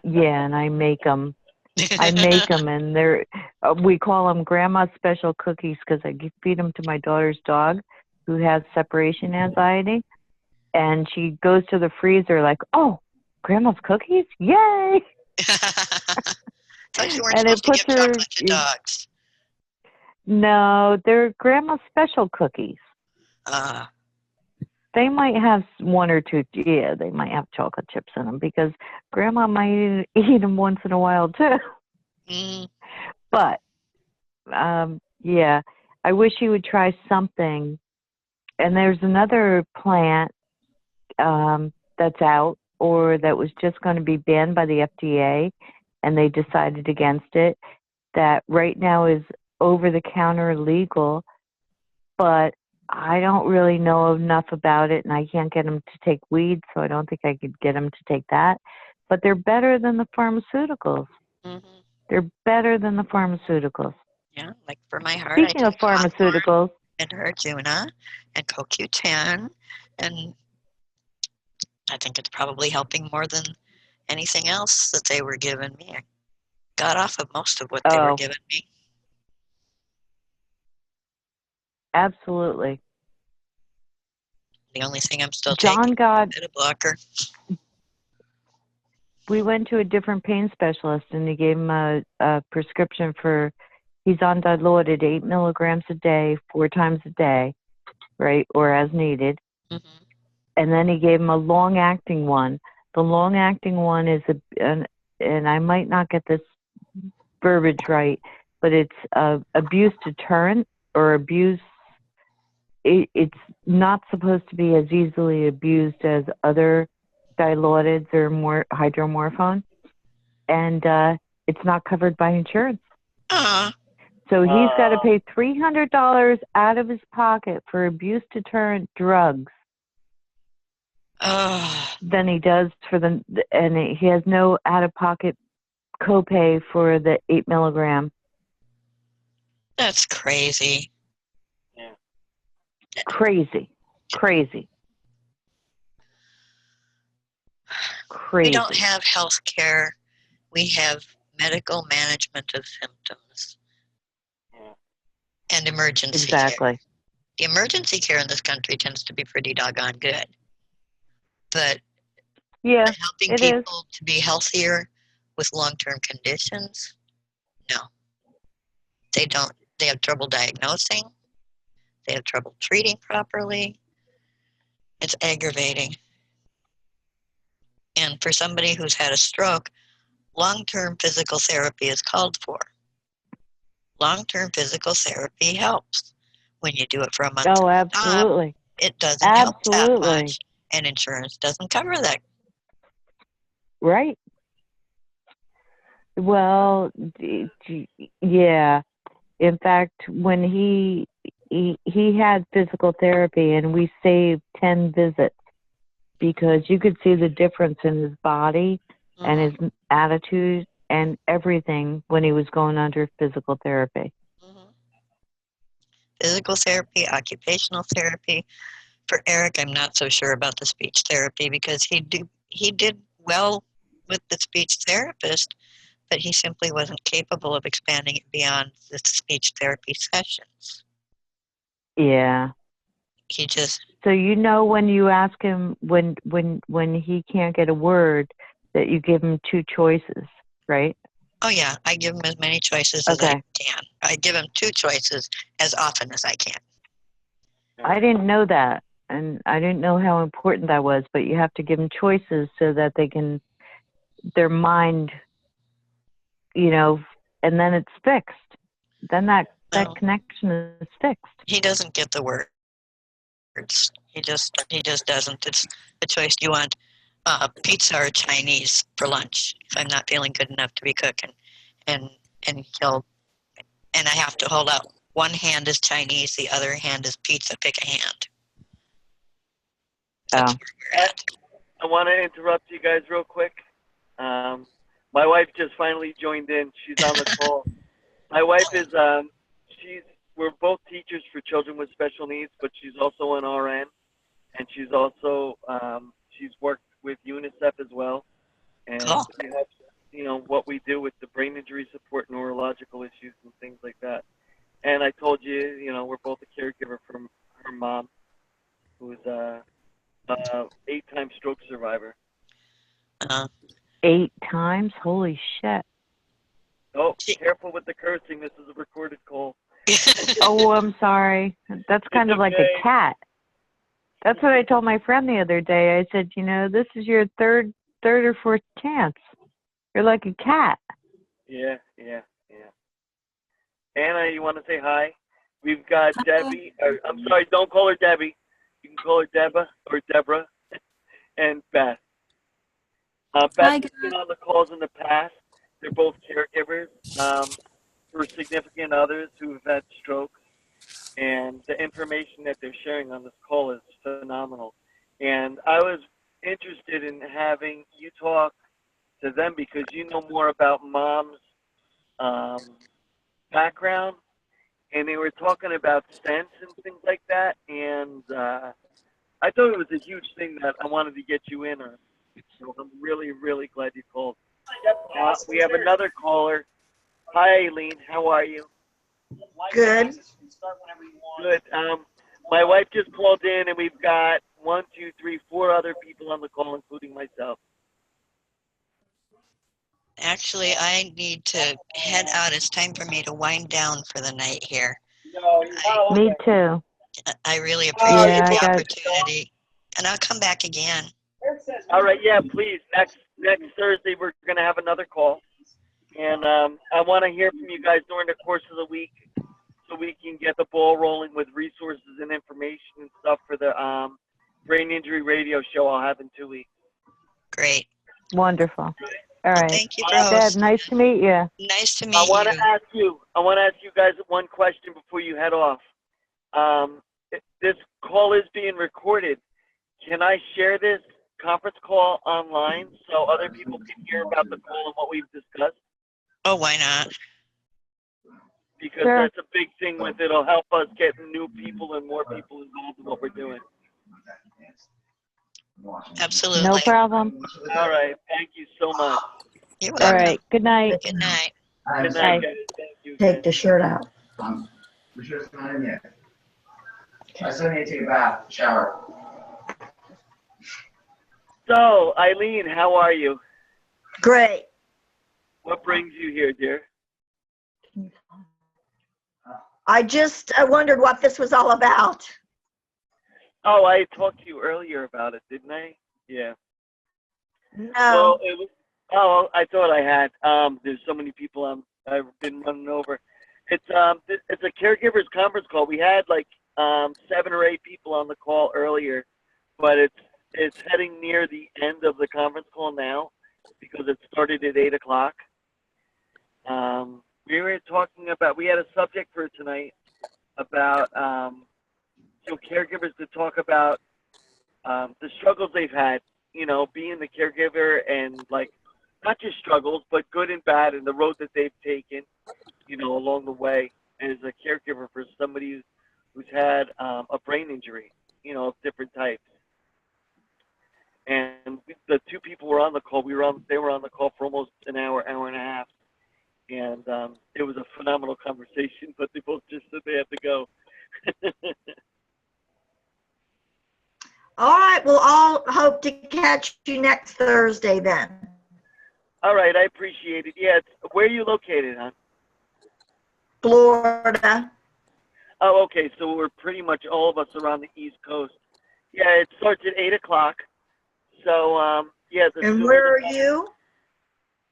Yeah, and I make them. And they're we call them Grandma's Special Cookies because I feed them to my daughter's dog, who has separation anxiety, and she goes to the freezer like, "Oh, Grandma's cookies, yay!" Thought you weren't supposed to give chocolate to dogs. No, they're Grandma's Special Cookies. They might have 1 or 2. Yeah, they might have chocolate chips in them because Grandma might eat them once in a while too. But I wish he would try something. And there's another plant that's out, or that was just going to be banned by the FDA, and they decided against it. That right now is over-the-counter legal, but I don't really know enough about it, and I can't get them to take weed, so I don't think I could get them to take that. But they're better than the pharmaceuticals. They're better than the pharmaceuticals. Yeah, like for my heart. Speaking of pharmaceuticals, and Arjuna and CoQ10, and I think it's probably helping more than anything else that they were giving me. I got off of most of what they were giving me. Absolutely. The only thing I'm still John taking got, is a beta blocker. we went to a different pain specialist and he gave him a prescription for, he's on dilaudid 8 milligrams a day, 4 times a day, right, or as needed. Mm-hmm. And then he gave him a long-acting one. The long-acting one is, and I might not get this verbiage right, but it's abuse deterrent or abuse. It's not supposed to be as easily abused as other dilaudid or more hydromorphone, and it's not covered by insurance. So he's got to pay $300 out of his pocket for abuse deterrent drugs. Than he does for and he has no out-of-pocket copay for the 8 milligram. That's crazy. Yeah. Crazy. We don't have health care. We have medical management of symptoms and emergency care. The emergency care in this country tends to be pretty doggone good. But helping people to be healthier with long-term conditions, no. They don't. They have trouble diagnosing. They have trouble treating properly. It's aggravating. And for somebody who's had a stroke, long-term physical therapy is called for. Long-term physical therapy helps. When you do it for a month, absolutely. It doesn't help that much, and insurance doesn't cover that. Right. Well, yeah. In fact, when he had physical therapy, and we saved 10 visits because you could see the difference in his body and his attitude and everything when he was going under physical therapy. Physical therapy, occupational therapy. For Eric, I'm not so sure about the speech therapy because he did well with the speech therapist, but he simply wasn't capable of expanding it beyond the speech therapy sessions. Yeah. He just. So when you ask him when he can't get a word, that you give him 2 choices, right? Oh yeah, I give him as many choices as I can. I give him 2 choices as often as I can. I didn't know that, and I didn't know how important that was, but you have to give them choices so that they can, their mind, and then it's fixed. Then that connection is fixed. He doesn't get the words. He just doesn't. It's a choice. Do you want pizza or Chinese for lunch? If I'm not feeling good enough to be cooking, and I have to hold out. One hand is Chinese, the other hand is pizza. Pick a hand. That's where we're at. I want to interrupt you guys real quick. My wife just finally joined in. She's on the call. My wife is we're both teachers for children with special needs, but she's also an RN, and she's also she's worked with UNICEF as well. And we have, what we do with the brain injury support, neurological issues, and things like that. And I told you, we're both a caregiver for her mom, who's a 8-time stroke survivor. 8 times? Holy shit. Oh, careful with the cursing. This is a recorded call. Oh, I'm sorry. That's kind of like a cat. That's what I told my friend the other day. I said, this is your third or fourth chance. You're like a cat. Yeah. Anna, you want to say hi? We've got Debbie. I'm sorry, don't call her Debbie. You can call her Deba or Deborah. And Beth. Beth has been on the calls in the past. They're both caregivers for significant others who have had strokes. And the information that they're sharing on this call is phenomenal. And I was interested in having you talk to them because you know more about Mom's background and they were talking about stents and things like that. And I thought it was a huge thing that I wanted to get you in on. So I'm really, really glad you called. We have another caller. Hi, Aileen. How are you? Good. Good. My wife just called in, and we've got 1, 2, 3, 4 other people on the call, including myself. Actually, I need to head out. It's time for me to wind down for the night here. Me too. I really appreciate Yeah, the I got opportunity, and I'll come back again. All right, yeah, please. Next Thursday, we're going to have another call. And I want to hear from you guys during the course of the week so we can get the ball rolling with resources and information and stuff for the brain injury radio show I'll have in 2 weeks. Great. wonderful. All right. Thank you for Deb, hosting. nice to meet you. Nice to I meet want to you. ask you guys one question before you head off. This call is being recorded. Can I share this conference call online so other people can hear about the call and what we've discussed? Oh, why not? Because Sure. that's a big thing with it. It'll help us get new people and more people involved in what we're doing. Absolutely. No problem. All right. Thank you so much. You're All welcome. right. Good night. Good night. Good Bye. night, guys. Thank you. Take the shirt out. The shirt's not in yet. I still need to take a bath, shower. So, Eileen, how are you? Great. What brings you here, dear? I wondered what this was all about. Oh, I talked to you earlier about it, didn't I? Yeah. No. Well, it was. Oh, I thought I had. There's so many people I've been running over. It's a caregivers conference call. We had like 7 or 8 people on the call earlier, but it's heading near the end of the conference call now because it started at 8 o'clock. We were talking about. We had a subject for tonight about caregivers to talk about the struggles they've had. You know, being the caregiver and like not just struggles, but good and bad, and the road that they've taken. You know, along the way as a caregiver for somebody who's had a brain injury, you know, of different types. And the 2 people were on the call. They were on the call for almost an hour, hour and a half, and it was a phenomenal conversation. But they both just said they had to go. All right. Well, I'll hope to catch you next Thursday then. All right, I appreciate it. Yeah, where are you located, hon? Florida. Oh, okay. So we're pretty much all of us around the East Coast. Yeah, it starts at 8 o'clock. So, yeah. And where are you?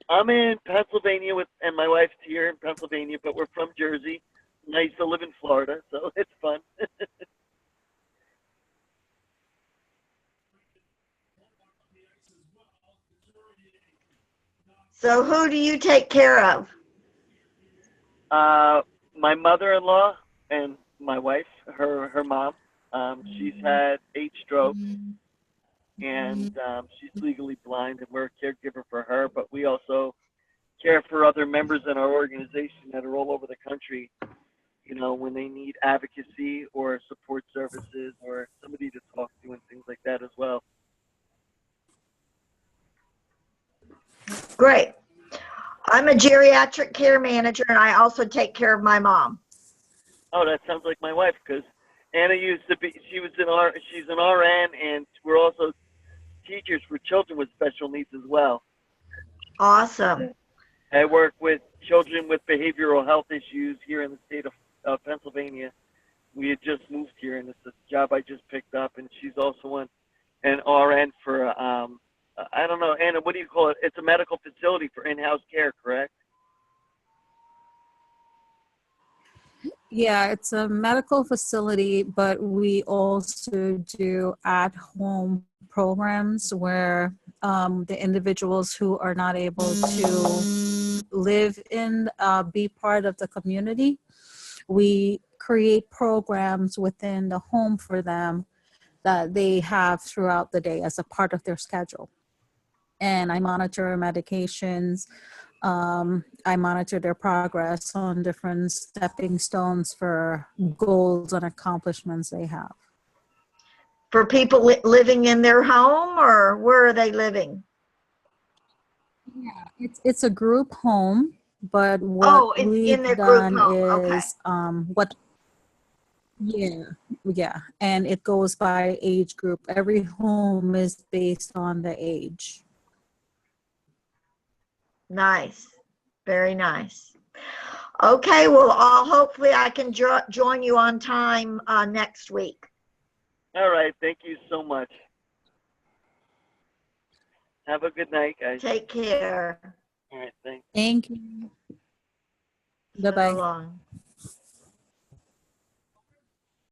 I'm in Pennsylvania and my wife's here in Pennsylvania, but we're from Jersey. Nice to live in Florida, so it's fun. So who do you take care of? My mother-in-law and my wife, her mom, she's had 8 strokes, and she's legally blind, and we're a caregiver for her, but we also care for other members in our organization that are all over the country, you know, when they need advocacy or support services or somebody to talk to and things like that as well. Great. I'm a geriatric care manager, and I also take care of my mom. Oh, that sounds like my wife, because Anna used to be, she's an RN, and we're also teachers for children with special needs as well. Awesome. I work with children with behavioral health issues here in the state of Pennsylvania. We had just moved here, and it's a job I just picked up, and she's also an RN for, I don't know, Anna, what do you call it? It's a medical facility for in-house care, correct? Yeah, it's a medical facility, but we also do at-home programs where the individuals who are not able to live in, be part of the community, we create programs within the home for them that they have throughout the day as a part of their schedule. And I monitor medications, I monitor their progress on different stepping stones for goals and accomplishments they have. For people living in their home, or where are they living? Yeah, it's a group home, but what in we've their group done home. Okay. is yeah, and it goes by age group. Every home is based on the age. Nice. Very nice. Okay, well, hopefully I can join you on time next week. All right. Thank you so much. Have a good night, guys. Take care. All right. Thanks. Thank you. So Bye-bye. long.